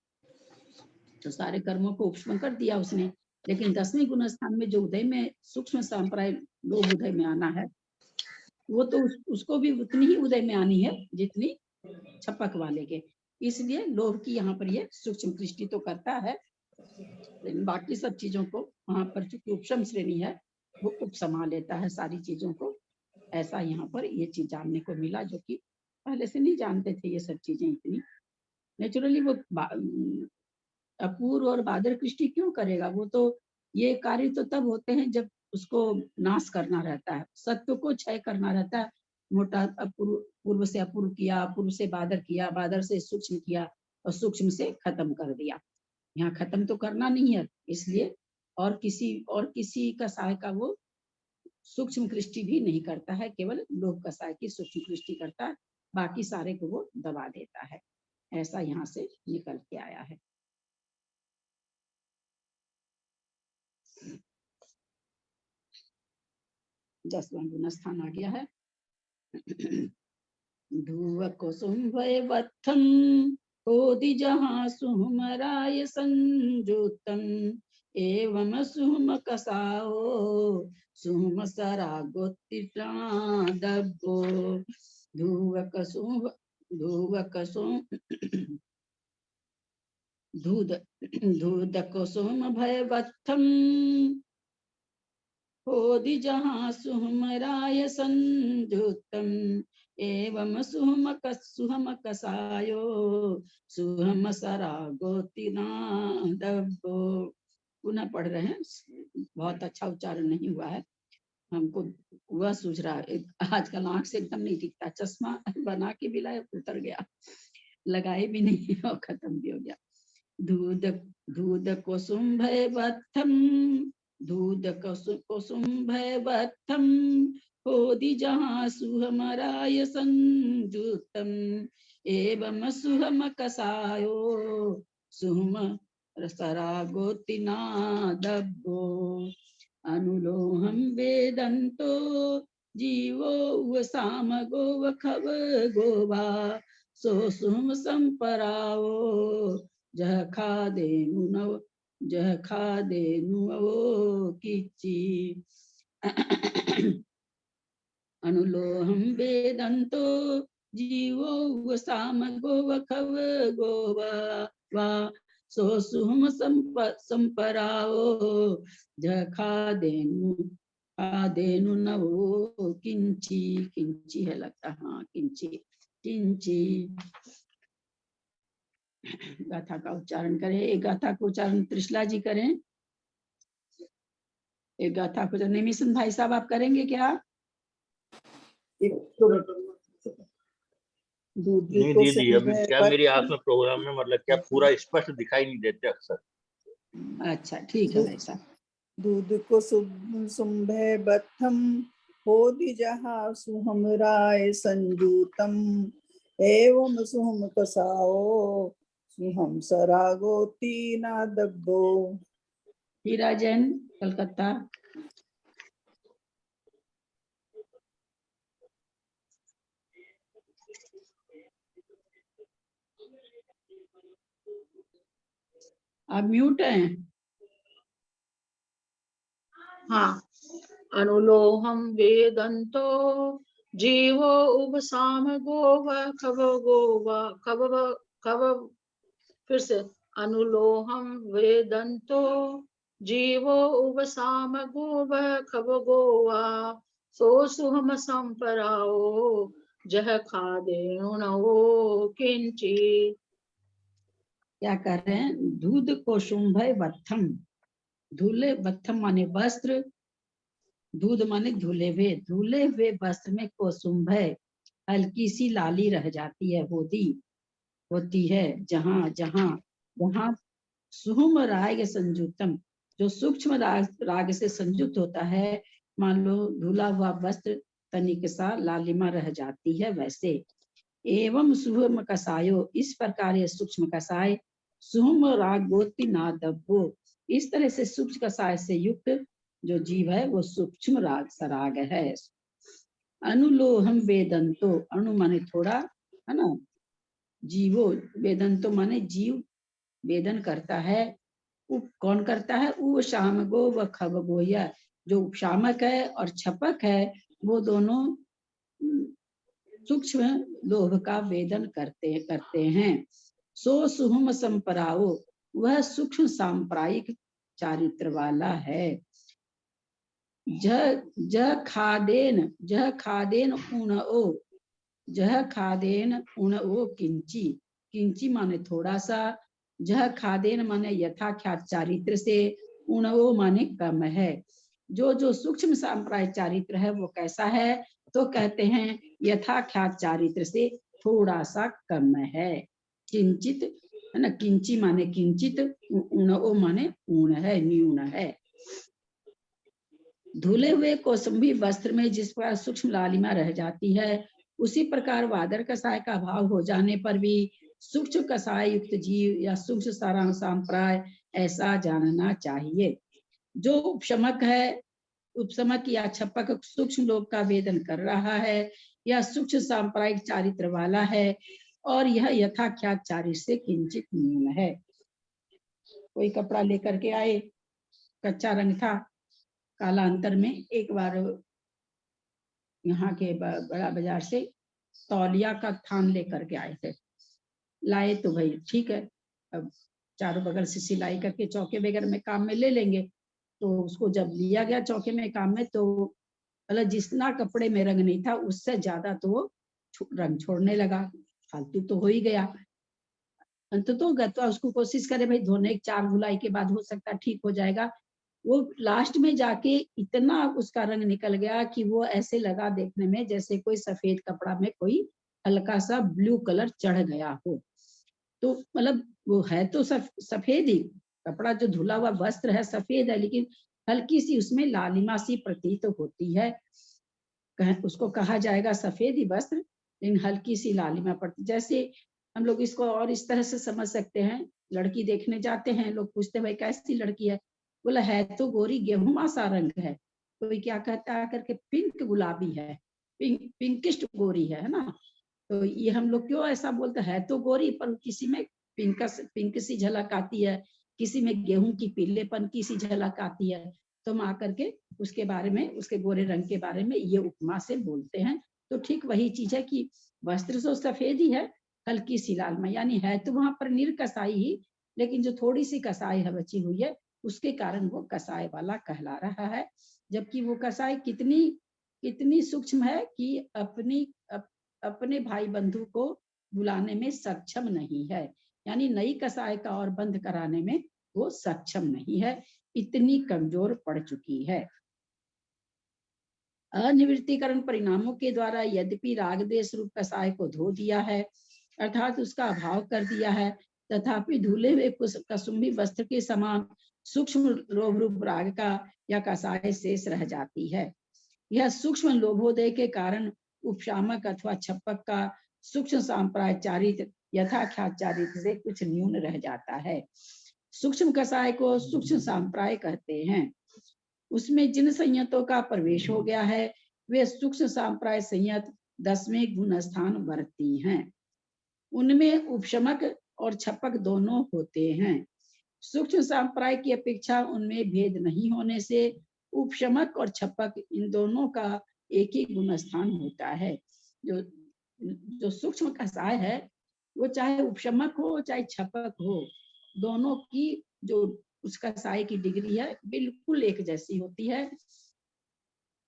तो सारे कर्मों को उपशम कर दिया उसने। लेकिन 10वें गुण स्थान में जो उदय में सूक्ष्म संप्राय लोभ उदय में आना है, वो तो उसको भी उतनी ही उदय में आनी है जितनी छपक वाले के। इसलिए लोभ की यहाँ पर ये सूक्ष्म दृष्टि तो करता है, लेकिन बाकी सब चीजों को वहां पर चूंकि उपशम श्रेणी है वो उपसमा लेता है सारी चीजों को। ऐसा यहाँ पर ये चीज जानने को मिला, जो कि पहले से नहीं जानते थे ये सब चीजें इतनी। नेचुरली वो अपूर्व और बादर कृष्टि क्यों करेगा? वो तो ये कार्य तो तब होते हैं जब उसको नाश करना रहता है, सत्व को क्षय करना रहता है। मोटा पूर्व से अपूर्व किया, अपूर्व से बादर किया, बादर से सूक्ष्म किया और सूक्ष्म से खत्म कर दिया। यहाँ खत्म तो करना नहीं है, इसलिए और किसी का सहाय का वो सूक्ष्म दृष्टि भी नहीं करता है, केवल लोभ कसाय की सूक्ष्म दृष्टि करता है, बाकी सारे को वो दबा देता है। ऐसा यहाँ से निकल के आया है। दसवां गुण स्थान आ गया है। धुव कुसुम भय वत्थम ओदि जहाँ सुहमराय संजुतम एवं सुहम कसाओ सुहम सरा गोत्तिटादब्बो धुव कुसुम धूद कुसुम भय वत्थम ओदि जहाँ सुहमराय संजुतम एवं सुहम कसायो सुहम सरा गोतिनादब्बो। पुनः पढ़ रहे हैं, बहुत अच्छा उच्चारण नहीं हुआ है, हमको वह सूझ रहा है। आजकल आंख से एकदम नहीं दिखता, चश्मा बना के भी लाया, उतर गया, लगाए भी नहीं और खत्म भी हो गया। धूद कुसुम भय वत्थम धूद कुसुम भय वत्थम ओदि जहाँ सुहमराय संजुतम एवं सुहम कसायो सुहम सरा गोतिनादब्बो अनुलोहम वेदन्तो जीवो वसाम गोव खव गोवा सो सुहम संपराओ जह खादेनु नवो किच्ची अनुलोहम वेदन्तो जीवो वसाम गोव खव गोवा वा सो सुहम संपराओ जह खादेनु नवो किंची। किंची है लगता, हाँ किंची किंची। गाथा का उच्चारण करें। एक गाथा को उच्चारण त्रिशला जी करें। एक गाथा को निमिषन भाई साहब आप करेंगे क्या? नहीं दीदी, अभी क्या मेरी आंख में प्रोग्राम में मतलब क्या पूरा स्पष्ट दिखाई नहीं देते अक्सर। अच्छा ठीक है भाई साहब। दूध को सुंभे बत्थम होदि जहाँ सुहमराय संजूतम एवं सुहम कसाओ सुहम सरागोती नादब्बो। हीरा जैन कलकत्ता। आप म्यूट हैं। हाँ, अनुलोहम वेदन्तो जीवो उपसाम गोव खव गोवा खव फिर से अनुलोहम वेदन्तो जीवो उपसाम गोव खव गोवा सो सुहम संपराओ जह खादे नवो किंची। क्या कर रहे हैं? दूध को शुंभय वत्थम, धुले वत्थम माने वस्त्र, दूध माने धुले हुए वस्त्र में कोसुम्भ हल्की सी लाली रह जाती है, होती है जहाँ जहाँ सुहुम राग संयुतम, जो सूक्ष्म राग से संयुक्त होता है, मान लो धुला हुआ वस्त्र तनिक सा लालिमा रह जाती है वैसे। एवं सुहुम कसायो, इस प्रकार ये सूक्ष्म कसाय सुहुम राग गोति नादब्बो, इस तरह से सूक्ष्म कसाय से युक्त जो जीव है वो सूक्ष्म राग सराग है। अनुलोहम वेदंतो, अणु माने थोड़ा है ना, जीवो वेदंतो माने जीव वेदन करता है। कौन करता है? वो शाम गो व खब गोया, जो शामक है और छपक है वो दोनों सूक्ष्म लोभ का वेदन करते हैं। सो सुहुम संपराओ, वह सूक्ष्म सांप्रायिक चारित्र वाला है। जह खादेन उण ओ किंची, किंची माने थोड़ा सा, जह खादेन माने यथाख्यात चारित्र से, उणओ माने कम है। जो सूक्ष्म सांप्रायिक चारित्र है वो कैसा है? तो कहते हैं यथाख्यात चारित्र से थोड़ा सा कम है। किंचित है ना, किंची माने किंचित, उणओ माने ऊण है, न्यून है। धुले हुए कौसुंबी वस्त्र में जिस प्रकार सूक्ष्म लालिमा रह जाती है, उसी प्रकार वादर कसाय का अभाव हो जाने पर भी सूक्ष्म कसाय युक्त जीव या सूक्ष्म सारांश संप्राय ऐसा जानना चाहिए। जो उपशमक है, उपशमक या छपक सूक्ष्म लोक का वेदन कर रहा है या सूक्ष्म सांप्रायिक चारित्र वाला है और यह यथाख्यात चारित्र से किंचित न्यून है। कोई कपड़ा लेकर के आए, कच्चा रंग था, काला अंतर में, एक बार यहाँ के बड़ा बाजार से तौलिया का थान लेकर के आए थे। लाए तो भाई ठीक है, अब चारों बगल से सिलाई करके चौके वगैरह में काम में ले लेंगे। तो उसको जब लिया गया चौके में काम में, तो मतलब जितना कपड़े में रंग नहीं था उससे ज्यादा तो वो रंग छोड़ने लगा। फालतू तो हो ही गया। अंततः उसको कोशिश करे भाई धोने 4 धुलाई के बाद हो सकता है ठीक हो जाएगा। वो लास्ट में जाके इतना उसका रंग निकल गया कि वो ऐसे लगा देखने में जैसे कोई सफेद कपड़ा में कोई हल्का सा ब्लू कलर चढ़ गया हो। तो मतलब वो है तो सफेद ही कपड़ा, जो धुला हुआ वस्त्र है सफेद है, लेकिन हल्की सी उसमें लालिमा सी प्रतीत होती है। उसको कहा जाएगा सफेद ही वस्त्र, लेकिन हल्की सी लालिमा पड़ती। जैसे हम लोग इसको और इस तरह से समझ सकते हैं, लड़की देखने जाते हैं, लोग पूछते भाई कैसी लड़की है, बोला है तो गोरी गेहूं सा रंग है। कोई क्या कहता है करके पिंक गुलाबी है, पिंकिस्ट गोरी है ना। तो ये हम लोग क्यों ऐसा बोलते हैं, तो गोरी पर किसी में पिंक सी झलक आती है, किसी में गेहूं की पीलेपन की सी झलक आती है। तो हम आकर के उसके बारे में, उसके गोरे रंग के बारे में ये उपमा से बोलते हैं। तो ठीक वही चीज है कि वस्त्र तो सफेद ही है, हल्की सी लालमा, यानी है तो वहां पर निरकसाई ही, लेकिन जो थोड़ी सी कसाई है बची हुई है, उसके कारण वो कसाय वाला कहला रहा है। जबकि वो कसाई कितनी सूक्ष्म है कि अपने भाई बंधु को बुलाने में सक्षम नहीं है, यानी नई कसाय का और बंद कराने में वो सक्षम नहीं है, इतनी कमजोर पड़ चुकी है। अनिवृत्तीकरण परिणामों के द्वारा यद्यपि राग देश रूप कसाय को धो दिया है, अर्थात उसका अभाव कर दिया है, तथापि धुले हुए कसुम्भी वस्त्र के समान सूक्ष्म लोभ रूप राग का या कसाय शेष रह जाती है। यह सूक्ष्म लोभोदय के कारण उपशामक अथवा छपक का सूक्ष्म सांप्राय चारित्र यथाख्यात चारित्र से कुछ न्यून रह जाता है। सूक्ष्म कसाय को सूक्ष्म सांप्राय कहते हैं। उसमें जिन संयतों का प्रवेश हो गया है वे सूक्ष्म सांप्राय संयत 10वें गुण स्थान वर्ती हैं। उनमें उपशमक और छपक दोनों होते हैं। सूक्ष्म सांप्राय की अपेक्षा उनमें भेद नहीं होने से उपशमक और छपक इन दोनों का एक ही गुण स्थान होता है। जो सूक्ष्म कसाय है वो चाहे उपशमक हो चाहे छपक हो, दोनों की जो उसका कसाय की डिग्री है बिल्कुल एक जैसी होती है।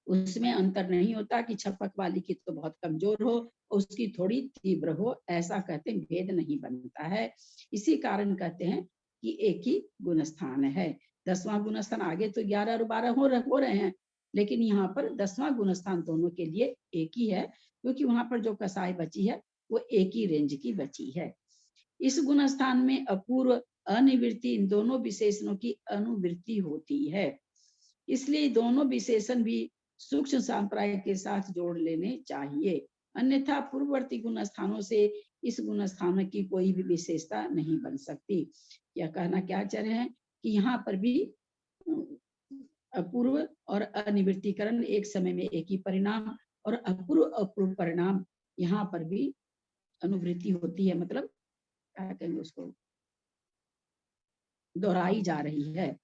उसमें अंतर नहीं होता कि छपक वाली की तो बहुत कमजोर हो, उसकी थोड़ी तीव्र हो, ऐसा कहते हैं, भेद नहीं बनता है। इसी कारण कहते हैं कि एक ही गुण स्थान है। 10वां गुण स्थान, आगे तो 11 और 12 हो रहे हैं, लेकिन यहाँ पर 10वां गुण स्थान दोनों के लिए एक ही है, क्योंकि वहां पर जो कसाय बची है वो एक ही रेंज की बची है। इस गुण स्थान में अपूर्व अनिवृत्ति इन दोनों विशेषणों की अनुवृत्ति होती है, इसलिए दोनों विशेषण भी सूक्ष्म सांप्राय के साथ जोड़ लेने चाहिए, अन्यथा पूर्ववर्ती गुण स्थानों से इस गुण स्थान की कोई भी विशेषता नहीं बन सकती। यह कहना क्या चाह रहे हैं कि यहाँ पर भी अपूर्व और अनिवृत्तीकरण एक समय में एक ही परिणाम, और अपूर्व परिणाम यहाँ पर भी अनुवृत्ति होती है, मतलब क्या कहेंगे उसको, दोहराई जा रही है।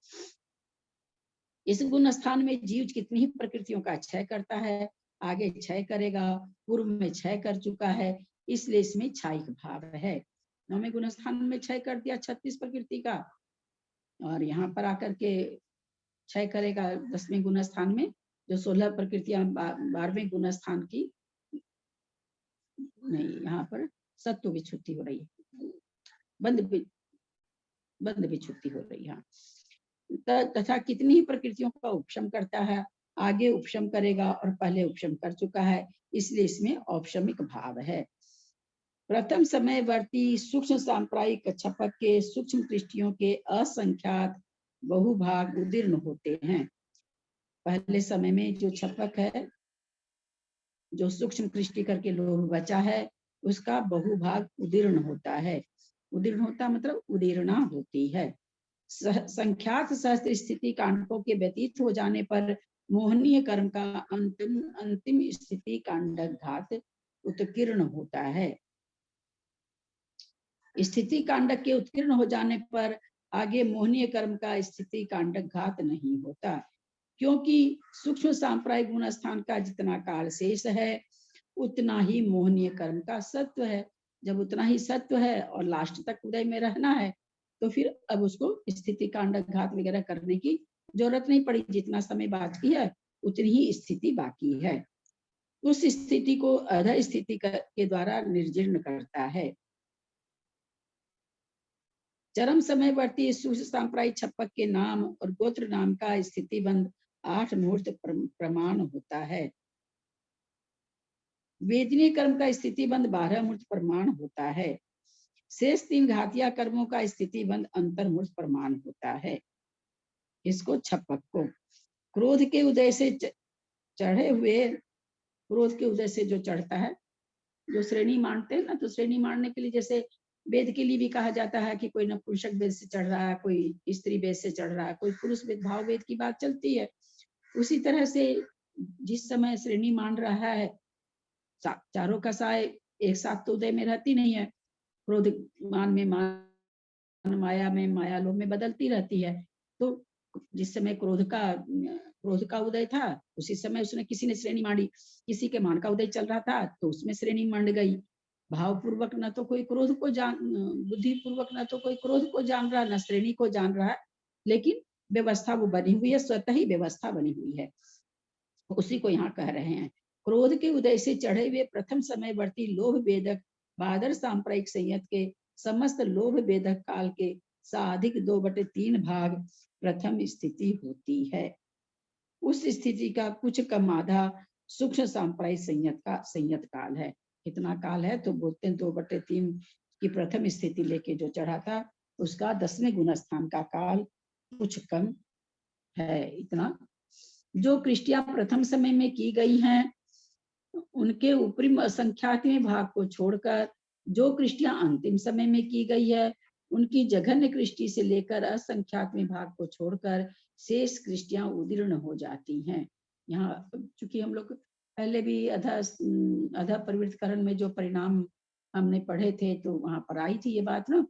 इस गुण स्थान में जीव कितनी ही प्रकृतियों का क्षय करता है, आगे क्षय करेगा, पूर्व में क्षय कर चुका है, इसलिए इसमें क्षयिक भाव है। 9वें गुण स्थान में क्षय कर दिया 36 प्रकृति का, और यहाँ पर आकर के क्षय करेगा 10वें गुण स्थान में, जो 16 प्रकृतियां 12वें गुण स्थान की नहीं, यहाँ पर सत्व विच्छुत्ति हो रही है, बंद विच्छुत्ति हो रही है। तथा कितनी ही प्रकृतियों का उपशम करता है, आगे उपशम करेगा और पहले उपशम कर चुका है, इसलिए इसमें औपशमिक भाव है। प्रथम समयवर्ती सूक्ष्म सांप्रायिक छपक के सूक्ष्म दृष्टियों के असंख्यात बहुभाग उदीर्ण होते हैं। पहले समय में जो छपक है, जो सूक्ष्म कृष्टि करके लोभ बचा है, उसका बहुभाग उदीर्ण होता है। उदीर्ण होता मतलब उदीर्णा होती है। संख्यात सहस्त्र स्थिति कांडकों के व्यतीत हो जाने पर मोहनीय कर्म का अंतिम स्थिति कांडक घात उत्कीर्ण होता है। स्थिति कांडक के उत्कीर्ण हो जाने पर आगे मोहनीय कर्म का स्थिति कांडक घात नहीं होता, क्योंकि सूक्ष्म सांप्रायिक गुण स्थान का जितना काल शेष है उतना ही मोहनीय कर्म का सत्व है। जब उतना ही सत्व है और लास्ट तक उदय में रहना है, तो फिर अब उसको स्थिति कांडक घात वगैरह करने की जरूरत नहीं पड़ी। जितना समय बाकी है उतनी ही स्थिति बाकी है। उस स्थिति को अध स्थिति के द्वारा निर्जीर्ण करता है। चरम समयवर्ती सूक्ष्म सांप्रायिक छपक के नाम और गोत्र नाम का स्थिति बंध 8 मुहूर्त प्रमाण होता है। वेदनीय कर्म का स्थिति बंध 12 मुहूर्त प्रमाण होता है। शेष 3 घातिया कर्मों का स्थिति बंध अंतर मुहूर्त प्रमाण होता है। इसको छपक को क्रोध के उदय से चढ़े हुए, क्रोध के उदय से जो चढ़ता है, जो श्रेणी मानते हैं ना, तो श्रेणी मानने के लिए जैसे वेद के लिए भी कहा जाता है कि कोई नपुंसक वेद से चढ़ रहा है, कोई स्त्री वेद से चढ़ रहा है, कोई पुरुष वेद भाव वेद की बात चलती है। उसी तरह से जिस समय श्रेणी मान रहा है, चारों कसाय एक साथ तो उदय में रहती नहीं है। क्रोध मान में मान, माया में माया, लोभ में बदलती रहती है। तो जिस समय क्रोध का उदय था उसी समय उसने किसी ने श्रेणी मांडी। किसी के मान का उदय चल रहा था तो उसमें श्रेणी मंड गई। भाव पूर्वक न तो कोई क्रोध को जान, बुद्धि पूर्वक न तो कोई क्रोध को जान रहा, न श्रेणी को जान रहा है, लेकिन व्यवस्था वो बनी हुई है, स्वतः ही व्यवस्था बनी हुई है। उसी को यहाँ कह रहे हैं। क्रोध के उदय से चढ़े हुए प्रथम समयवर्ती लोभ वेदक बादर सांप्रायिक संयत के समस्त लोभ वेदक काल के साधिक 2/3 भाग प्रथम स्थिति होती है। उस स्थिति का कुछ कम आधा सूक्ष्म सांप्रायिक संयत काल है। कितना काल है तो बोलते हैं 2/3 की प्रथम स्थिति लेके जो चढ़ा था उसका 10वें गुण स्थान का काल कुछ कम है। इतना जो कृष्टियां प्रथम समय में की गई हैं उनके ऊपरी असंख्यातवें भाग को छोड़कर जो कृष्टियां अंतिम समय में की गई है उनकी जघन्य कृष्टि से लेकर असंख्यातवें भाग को छोड़कर शेष कृष्टियां उदीर्ण हो जाती हैं। यहाँ चूंकि हम लोग पहले भी अधा प्रवृत्तिकरण में जो परिणाम हमने पढ़े थे तो वहां पर आई थी ये बात ना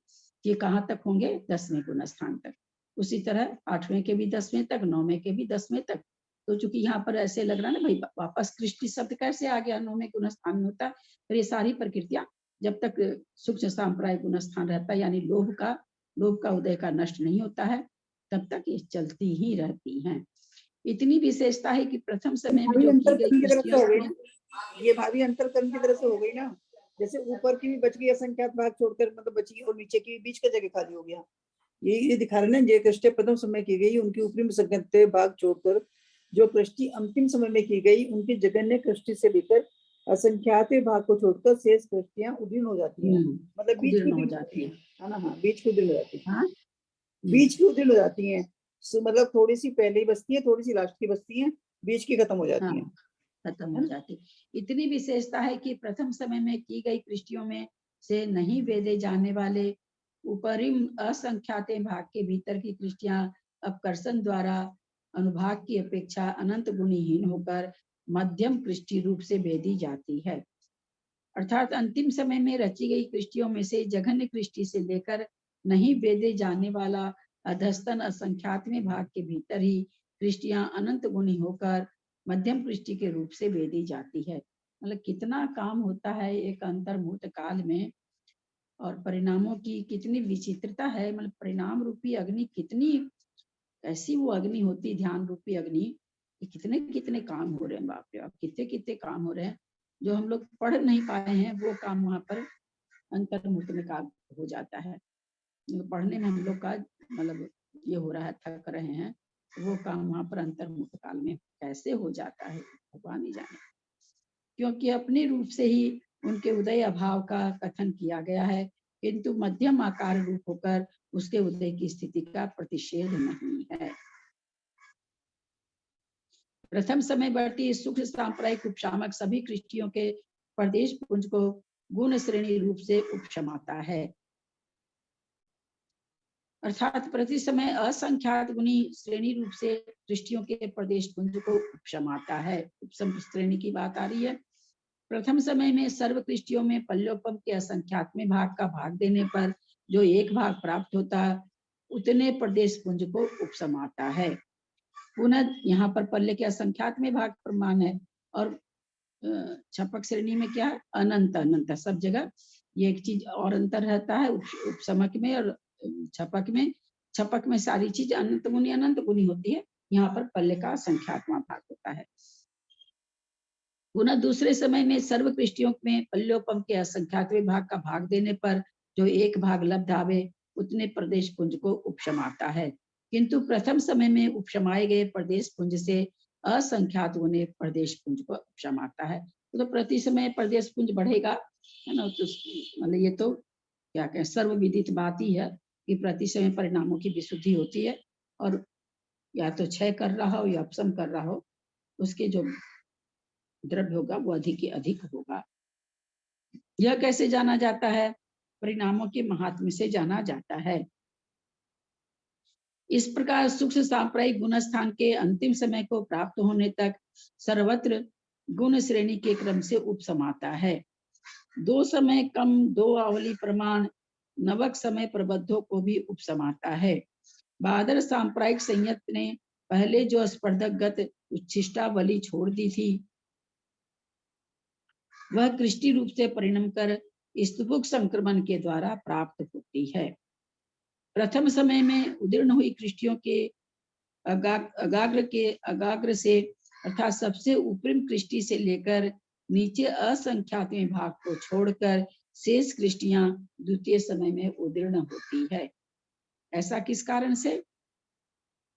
कि कहाँ तक होंगे, 10वें गुण स्थान तक। उसी तरह 8वें के भी 10वें तक, 9वें के भी 10वें तक। तो चूंकि यहाँ पर ऐसे लग रहा है ना भाई वापस कृष्टि शब्द कैसे आ गया 9वें गुण स्थान में होता है, तो ये सारी प्रकृतियां जब तक सूक्ष्म सांप्रायिक गुण स्थान रहता है यानी लोभ का उदय का नष्ट नहीं होता है तब तक ये चलती ही रहती हैं। इतनी विशेषता है कि प्रथम समय में जो की गई कृष्टियां, ये भावी अंतरकर्म की तरह से हो गई ना। जैसे ऊपर की भी बच गई असंख्यात भाग छोड़कर, मतलब बची, और नीचे की बीच का जगह खाली हो गया। ये दिखा रहे ना, ये कृष्टि प्रथम समय की गई उनकी ऊपरी संख्यात भाग छोड़कर जो कृष्टि अंतिम समय में की गई उनकी जघन्य कृष्टि से लेकर असंख्यात भाग को छोड़कर शेष कृष्टियां उदीर्ण हो जाती हैं। मतलब बीच की हो जाती है ना। हाँ, बीच की उदीर्ण हो जाती है। हाँ? बीच की उदीर्ण हो जाती हैं। मतलब थोड़ी सी पहले ही बचती है, थोड़ी सी लास्ट की बचती है, बीच की खत्म हो जाती है। खत्म हो जाती। इतनी विशेषता है कि प्रथम समय में की गई कृष्टियों में से नहीं वेदे जाने वाले ऊपरी असंख्यात भाग के भीतर की कृष्टियां अपकर्षण द्वारा अनुभाग की अपेक्षा अनंत गुणहीन होकर मध्यम कृष्टि रूप से भेदी जाती है। अर्थात अंतिम समय में रची गई कृष्टियों में से जघन्य कृष्टि से लेकर नहीं वेदे जाने वाला अधस्तन असंख्यातवें भाग के भीतर ही कृष्टियां अनंत गुणी होकर मध्यम कृष्टि के रूप से वेदी जाती है। मतलब कितना काम होता है एक अंतर्मुहूर्त काल में, और परिणामों की कितनी विचित्रता है। मतलब परिणाम रूपी अग्नि कितनी ऐसी वो अग्नि होती, ध्यान रूपी अग्नि, कितने कितने काम हो रहे हैं, बाप रे बाप, कितने कितने काम हो रहे हैं जो हम लोग पढ़ नहीं पाए हैं। वो काम वहां पर अंतर्मुहूर्त में काम हो जाता है। पढ़ने में हम लोग का मतलब ये हो रहा है, थक रहे हैं, वो काम वहां पर अंतर्मुहूर्त काल में कैसे हो जाता है भगवान ही जाने। क्योंकि अपने रूप से ही उनके उदय अभाव का कथन किया गया है, किंतु मध्यम आकार रूप होकर उसके उदय की स्थिति का प्रतिषेध नहीं है। प्रथम समयवर्ती सुख सांप्रदायिक उपशामक सभी कृष्टियों के प्रदेश पुंज को गुण श्रेणी रूप से उपशमाता है, अर्थात प्रति समय असंख्यात गुणी श्रेणी रूप से कृष्टियों के प्रदेश पुंज को उपशमाता है। उपशम श्रेणी की बात आ रही है। प्रथम समय में सर्व कृष्टियों में पल्योपम के असंख्यात्म भाग का भाग देने पर जो एक भाग प्राप्त होता उतने प्रदेश पुंज को उपशमाता है। पुनः यहाँ पर पल्ले के असंख्यात्म भाग प्रमाण है और छपक श्रेणी में क्या है, अनंत। अनंत सब जगह ये एक चीज और अंतर रहता है उपशमक में और छपक में। छपक में सारी चीज अनंत गुनी होती है, यहाँ पर पल्ले का संख्यात्मक भाग होता है। पुनः दूसरे समय में सर्व कृष्टियों में पल्योपम के असंख्यात्म भाग का भाग देने पर जो एक भाग लब्ध आवे उतने प्रदेश पुंज को उपशमाता है, किंतु प्रथम समय में उपशमाए गए प्रदेश पुंज से असंख्यात गुने प्रदेश पुंज को उपशमाता है। तो प्रति समय प्रदेश पुंज बढ़ेगा, है ना। तो मतलब ये तो क्या कहें, सर्वविदित बात ही है कि प्रति समय परिणामों की विशुद्धि होती है, और या तो क्षय कर रहा हो या उपशम कर रहा हो, उसके जो द्रव्य होगा वो अधिक ही अधिक होगा। यह कैसे जाना जाता है? परिणामों के महात्म्य से जाना जाता है। इस प्रकार सूक्ष्म सांप्रदायिक गुण स्थान के अंतिम समय को प्राप्त होने तक सर्वत्र गुण श्रेणी के क्रम से उपसमाता है। दो समय कम दो आवली प्रमाण नवक समय प्रबद्धों को भी उपसमाता है। बहादुर सांप्रदायिक संयत ने पहले जो स्पर्धकगत उच्छिष्टावली छोड़ दी थी वह कृष्टि रूप से परिणम कर स्तुपुक संक्रमण के द्वारा प्राप्त होती है। प्रथम समय में उदीर्ण हुई कृष्टियों के अगाग्र से अर्थात सबसे ऊपरी कृष्टि से लेकर नीचे असंख्यात भाग को छोड़कर शेष कृष्टियां द्वितीय समय में उदीर्ण होती है। ऐसा किस कारण से?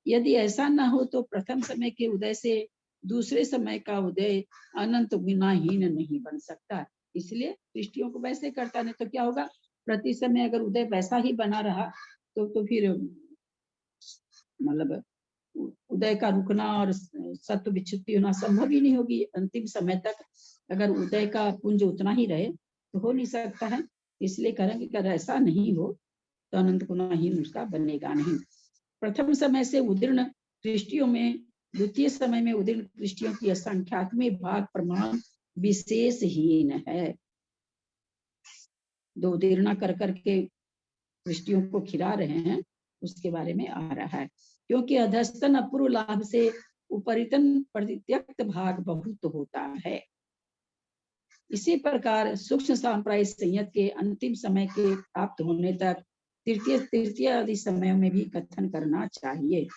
यदि ऐसा न हो तो प्रथम समय के उदय से दूसरे समय का उदय अनंत गुणाहीन नहीं बन सकता। इसलिए कृष्टियों को वैसे करता, नहीं तो क्या होगा, प्रति समय अगर उदय वैसा ही बना रहा तो फिर मतलब उदय का रुकना और सत्व विच्छुत्ति होना संभव ही नहीं होगी। अंतिम समय तक अगर उदय का पुंज उतना ही रहे तो हो नहीं सकता है। इसलिए करेंगे कि अगर ऐसा नहीं हो तो अनंत गुणाहीन उसका बनेगा नहीं। प्रथम समय से उदीर्ण कृष्टियों में द्वितीय समय में उदीर्ण कृष्टियों की असंख्यात्म भाग प्रमाण विशेषहीन है। दो उदीर्णा कर करके कृष्टियों को खिला रहे हैं, उसके बारे में आ रहा है। क्योंकि अधस्तन अपूर्व लाभ से उपरितन परित्यक्त भाग बहुत होता है। इसी प्रकार सूक्ष्म सांप्रदायिक संयत के अंतिम समय के प्राप्त होने तक तृतीय आदि समयों में भी कथन करना चाहिए।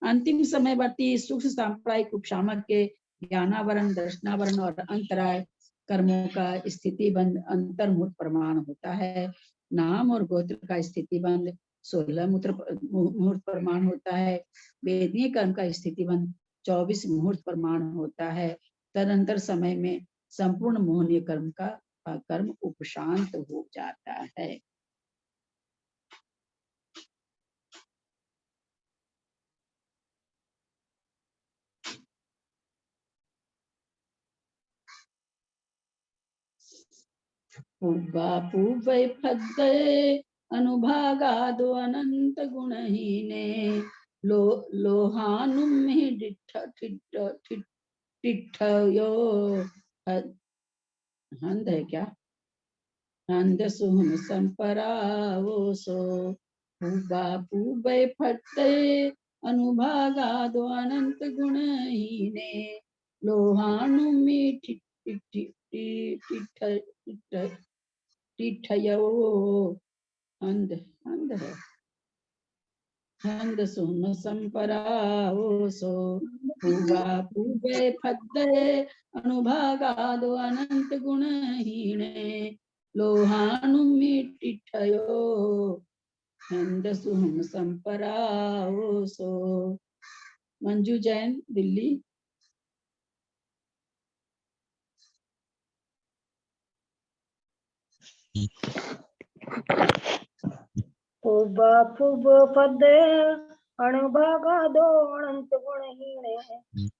अंतिम समयवर्ती सूक्ष्म सांप्रदायिक उपशामक के ज्ञानावरण, दर्शनावरण और अंतराय कर्मों का स्थिति बंध अंतर्मुहूर्त प्रमाण होता है। नाम और गोत्र का स्थिति बंध 16 मुहूर्त प्रमाण होता है। वेदनीय कर्म का स्थिति बंध 24 मुहूर्त प्रमाण होता है। तदंतर समय में संपूर्ण मोहनीय कर्म का कर्म उपशांत हो जाता है। पूवै फद्दये अनुभागादो अनंत गुणहीने लोहानुमि टिठयो हंद है क्या, हंद सुहम संपरावोसो। पूवै फद्दये अनुभागादो अनंत गुणहीने लोहानुमि टिठयो हंद है हंद सुम संपरावोसो। पूवै फद्दये अनुभागादो अनंत गुणहीने लोहानुमि टिठयो हंद सुम संपरावोसो। मंजू जैन, दिल्ली। पूव पद अणुभागा अनुभागादो अनंत गुणहीने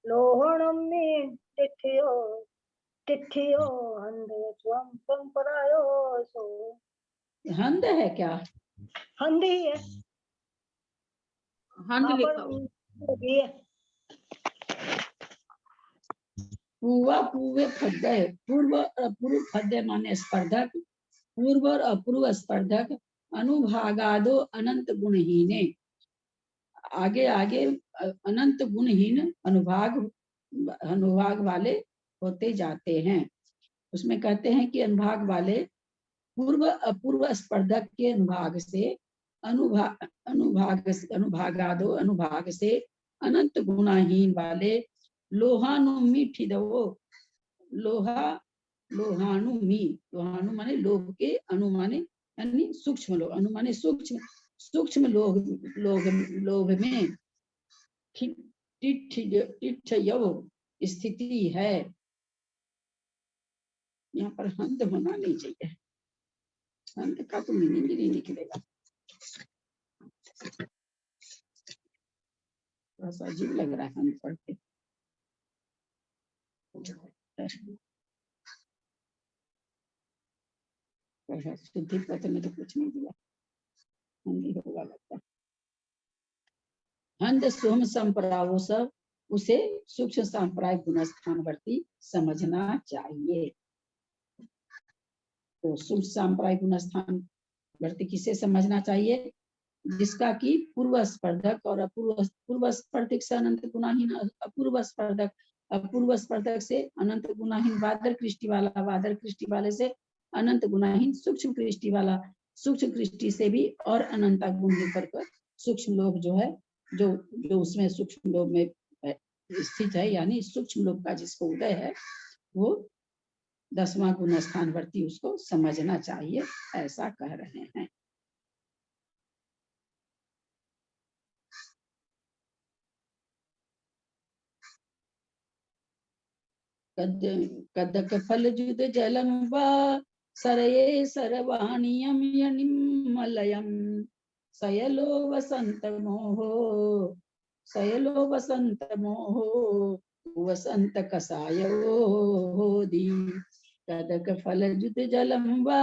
लोहणम में तिथियो तिथियो हंद स्वम संपरायो सो। हंद है क्या? हंद ही है, हंद वहाँ लिखा पर हुआ। भी है। पूर्वा पूर्व फद्य, पूर्व अपूर्व फद्य माने स्पर्धक, पूर्व और अपूर्व स्पर्धक, अनुभागादो अनंत गुणहीने, आगे आगे अनंत गुणहीन अनुभाग वाले होते जाते हैं। उसमें कहते हैं कि अनुभाग वाले पूर्व अपूर्व स्पर्धक के अनुभाग से अनुभागादो अनुभाग से अनंत गुणहीन वाले लोहानुमीठिदवो, लोहानु माने लोभ के, अनु माने यानी सूक्ष्म लोभ, अनु माने सूक्ष्म लोभ में तिठ्ठयो स्थिति है। यहाँ पर हंद होना नहीं चाहिए, हंद का तो मीनिंग ही नहीं निकलेगा, थोड़ा सा अजीब लग रहा है हंद पढ़ के। शुद्धि पत्र में तो कुछ नहीं दिया, हंदी होगा लगता है। हंद सोम संपरावो सब, उसे सूक्ष्म सांप्रायिक गुणस्थानवर्ती समझना चाहिए। तो सूक्ष्म सांप्रायिक गुणस्थानवर्ती किसे समझना चाहिए? जिसका कि पूर्व स्पर्धक और पूर्व स्पर्धक से अनंत गुणाहीन, अपूर्व स्पर्धक से अनंत गुणाहीन, वादर कृष्टि वाला, वादर कृष्टि वाले से अनंत गुणाहीन, सूक्ष्म कृष्टि वाला, सूक्ष्म कृष्टि से भी और अनंत गुण कर सूक्ष्म लोभ जो है, जो उसमें सूक्ष्म लोभ में स्थित है, यानी सूक्ष्म लोभ का जिसको उदय है, वो 10वां गुण स्थानवर्ती उसको समझना चाहिए, ऐसा कह रहे हैं। कदक फल जुद जलम वा सरये सरवाणियम यनिमलयम सयलो वसंत मोहो वसंत कसायो दी। कदक फल जुद जलम वा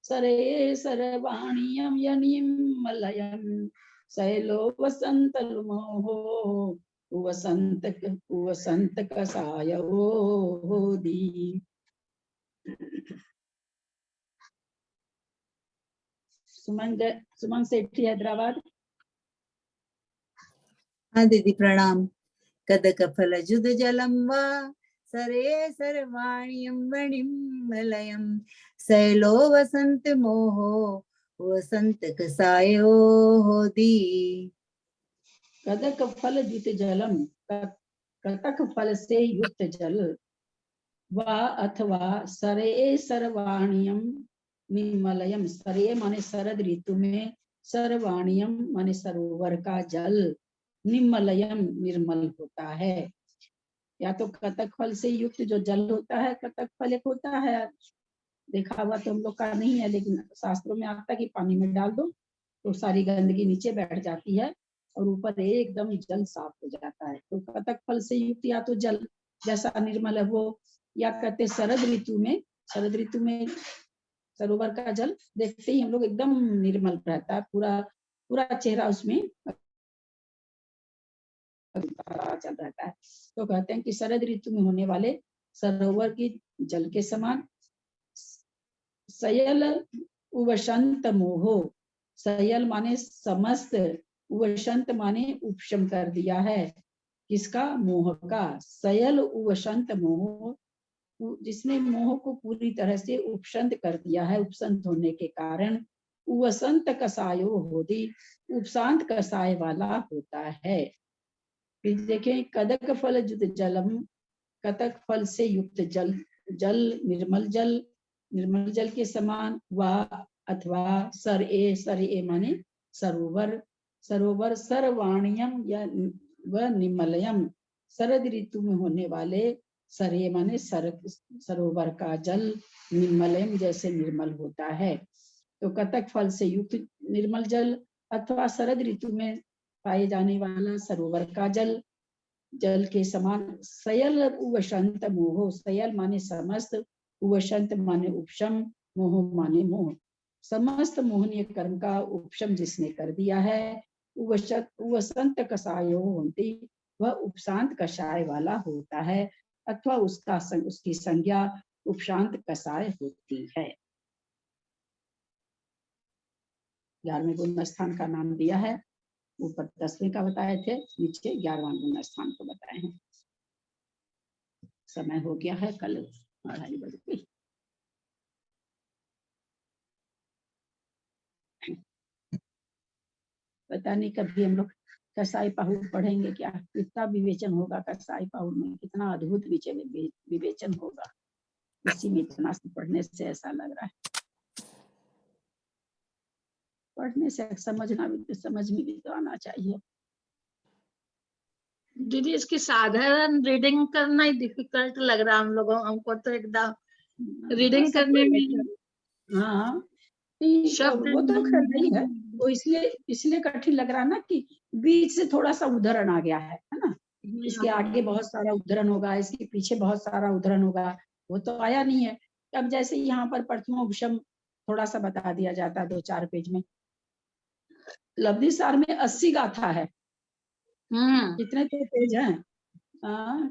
सरये सरवाणियम यनिमलयम सयलो वसंत मोहो वसंत कसायो दी। सुमन सेठी हैदराबाद। हाँ दीदी प्रणाम। कदक फल जुद जलम वा सरे सर्वाणियम वणिमलयम सैलो वसंत मोहो वसंत कसायो दी। कदक फल जुत जलम, कटक फल से युक्त जल, वा अथवा सरे सर्वाणियम निर्मलयम, सरे माने शरद ऋतु में, सर्वाणियम माने सरोवर का जल, निर्मलयम निर्मल होता है। या तो कटक फल से युक्त जो जल होता है, कटक फल एक होता है, देखा हुआ तो हम लोग का नहीं है, लेकिन शास्त्रों में आता है कि पानी में डाल दो तो सारी गंदगी नीचे बैठ जाती है और ऊपर एकदम जल साफ हो जाता है। तो कटक फल से युक्त या तो जल जैसा निर्मल है वो, या कहते शरद ऋतु में सरोवर का जल देखते ही हम लोग एकदम निर्मल रहता है, पूरा चेहरा उसमें चल रहता है। तो कहते हैं कि शरद ऋतु में होने वाले सरोवर की जल के समान। सयल वसंत मोहो, सयल माने समस्त, वसंत माने उपशम कर दिया है, किसका? मोह का। सयल वसंत मोह, जिसने मोह को पूरी तरह से उपशंत कर दिया है, उपशंत होने के कारण वसंत कसायो होदी, उपशांत कसाय वाला होता है। फिर देखें, कदक फल जुत जलम, कटक फल से युक्त जल निर्मल जल के समान, वा अथवा सर ए माने सरोवर सर्वाणियम या व निमलयम, शरद ऋतु में होने वाले, सरे माने सरोवर का जल, निर्मलयम जैसे निर्मल होता है। तो कटक फल से युक्त निर्मल जल अथवा शरद ऋतु में पाए जाने वाला सरोवर का जल, जल के समान सयल वसंत मोह, सयल माने समस्त, वसंत माने उपशम, मोह माने मोह, समस्त मोहनीय कर्म का उपशम जिसने कर दिया है, वसंत कषायो होती, वह उपशांत कषाय वाला होता है, अथवा उसकी संज्ञा उपशांत कषाय होती है। 11वें गुण स्थान का नाम दिया है, ऊपर 10वें का बताए थे, नीचे 11वां गुण स्थान को बताए हैं। समय हो गया है, कल 2:30 बजे। पता नहीं कभी हम लोग कसाई पाहुड़ पढ़ेंगे क्या, कितना विवेचन होगा कसाई पाहुड़ में, कितना अद्भुत विवेचन होगा, इसी में इतना से पढ़ने से ऐसा लग रहा है, पढ़ने से समझना भी, समझ में भी तो आना चाहिए। दीदी इसकी साधारण रीडिंग करना ही डिफिकल्ट लग रहा है हम लोगों, हमको तो एकदम रीडिंग करने में। हाँ शब्द वो तो खैर नहीं है, वो इसलिए कठिन लग रहा है ना कि बीच से थोड़ा सा उद्धरण आ गया है ना, इसके आगे बहुत सारा उद्धरण होगा, इसके पीछे बहुत सारा उद्धरण होगा, वो तो आया नहीं है। अब जैसे यहाँ पर प्रथमोपशम थोड़ा सा बता दिया जाता है 2-4 पेज में, लब्धि सार में 80 गाथा है, कितने तो पेज हैं,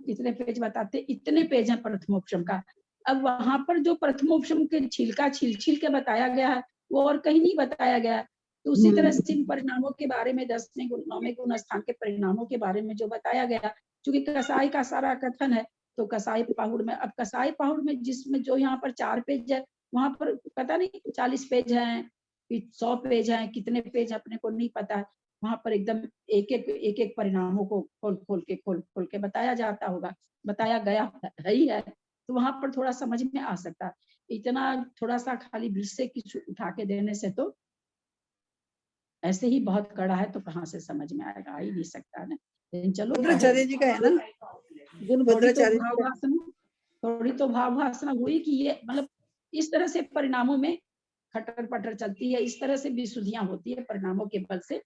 कितने पेज बताते, इतने पेज हैं प्रथमोपशम का। अब वहां पर जो प्रथमोपशम के छिलका छील छील के बताया गया है, वो और कहीं नहीं बताया गया है। तो उसी तरह से इन परिणामों के बारे में 10वें गुण 9वें गुण स्थान के परिणामों के बारे में जो बताया गया, क्योंकि कसाई का सारा कथन है, तो कसाई पाहुड़ में, अब कसाई पाहुड़ में जिसमें जो यहाँ पर 4 पेज है, वहां पर पता नहीं 40 पेज है, 100 पेज है, कितने पेज अपने को नहीं पता है। वहां पर एकदम एक एक परिणामों को खोल के बताया जाता होगा, बताया गया है ही है, तो वहां पर थोड़ा समझ में आ सकता है। इतना थोड़ा सा खाली बीच से कुछ उठा के देने से तो ऐसे ही बहुत कड़ा है, तो कहाँ से समझ में आएगा, आ ही नहीं सकता है ना। लेकिन चलो भद्राचार्य जी का है ना, गुण भद्राचार्य जी का। थोड़ी तो भाववासना हुई कि ये मतलब इस तरह से परिणामों में खटर पटर चलती है, इस तरह से विशुद्धियां होती है परिणामों के बल से,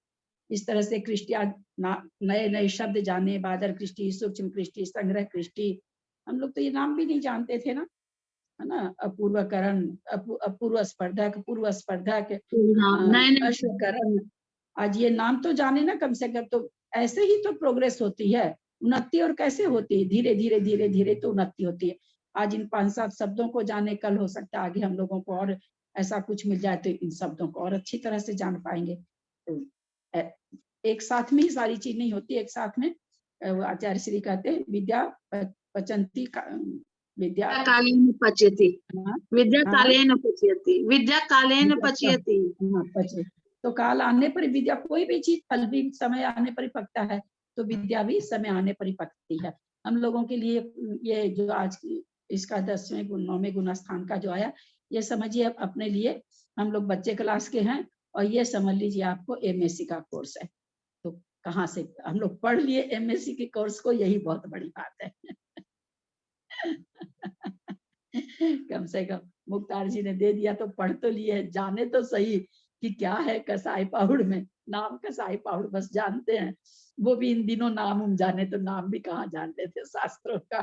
इस तरह से कृष्टिया नए नए शब्द जाने, बादर कृष्टि, सूक्ष्म कृष्टि, संग्रह कृष्टि, हम लोग तो ये नाम भी नहीं जानते थे ना, है ना, अपूर्वकरण, अपूर्व स्पर्धक, पूर्व स्पर्धक, अश्वकरण, आज ये नाम तो जाने ना कम से कम, तो ऐसे ही तो प्रोग्रेस होती है, उन्नति और कैसे होती है, धीरे धीरे धीरे धीरे तो उन्नति होती है। आज इन 5-7 शब्दों को जाने, कल हो सकता है आगे हम लोगों को और ऐसा कुछ मिल जाए तो इन शब्दों को और अच्छी तरह से जान पाएंगे। तो एक साथ में ही सारी चीज नहीं होती, एक साथ में आचार्य श्री कहते हैं विद्या पचंती विद्या कालेन पच्यति, विद्या हाँ, कालेन पच्यति, विद्या कालेन पच्यति। पचे तो काल आने पर विद्या, कोई भी चीज फल भी समय आने पर ही पकता है, तो विद्या भी समय आने पर ही पकती है। हम लोगों के लिए ये जो आज इसका 10वें गुण 9वें गुण स्थान का जो आया, ये समझिए अपने लिए, हम लोग बच्चे क्लास के हैं, और ये समझ लीजिए आपको MSc का कोर्स है, तो कहाँ से हम लोग पढ़ लिए MSc के कोर्स को, यही बहुत बड़ी बात है। कम से कम मुख्तार जी ने दे दिया तो पढ़ तो लिए, जाने तो सही कि क्या है कसाई पाहुड़ में, नाम कसाई पाहुड़ बस जानते हैं, वो भी इन दिनों नाम हम जाने, तो नाम भी कहाँ जानते थे शास्त्रों का।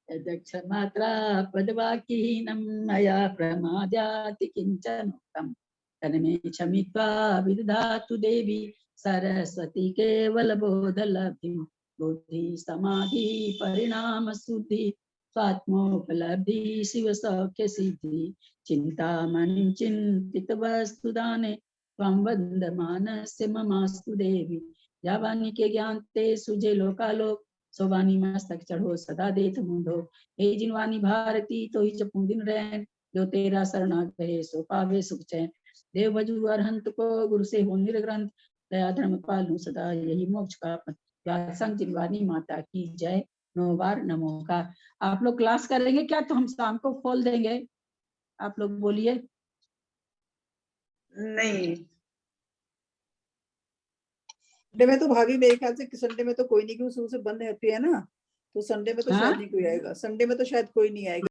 दक्ष मात्रा पदवाक्यहीनं मया प्रमाद्याति किंचनोक्तम् तन्मे क्षमित्वा विदधातु देवी सरस्वती केवल बोधलब्धिं बुद्धि समाधि परिणाम शुद्धि स्वात्मोपलब्धि शिव सौख्य सिद्धि चिंतामणिं चिंतित वस्तुदाने त्वं वन्दमानस्य ममास्तु देवी। यावानी के ज्ञान ते सुजे लोकालोक सोवानी मस्तक चढ़ो सदा देत मुंडो। हे जिनवानी भारती तो ही जपू दिन रैन जो तेरा शरणा गए सो पावे सुख चैन। देव भजु अरहंत को गुरु से हो निर्ग्रंथ दया धर्म पालू सदा यही मोक्ष का पथ। संग जिनवानी माता की जय। 9 बार नमोकार। आप लोग क्लास करेंगे क्या, तो हम शाम को खोल देंगे, आप लोग बोलिए। नहीं संडे में तो भाभी मेरे ख्याल से संडे में तो कोई नहीं, क्योंकि शुरू से बंद रहती है ना, तो संडे में तो शायद नहीं कोई आएगा, संडे में तो शायद कोई नहीं आएगा।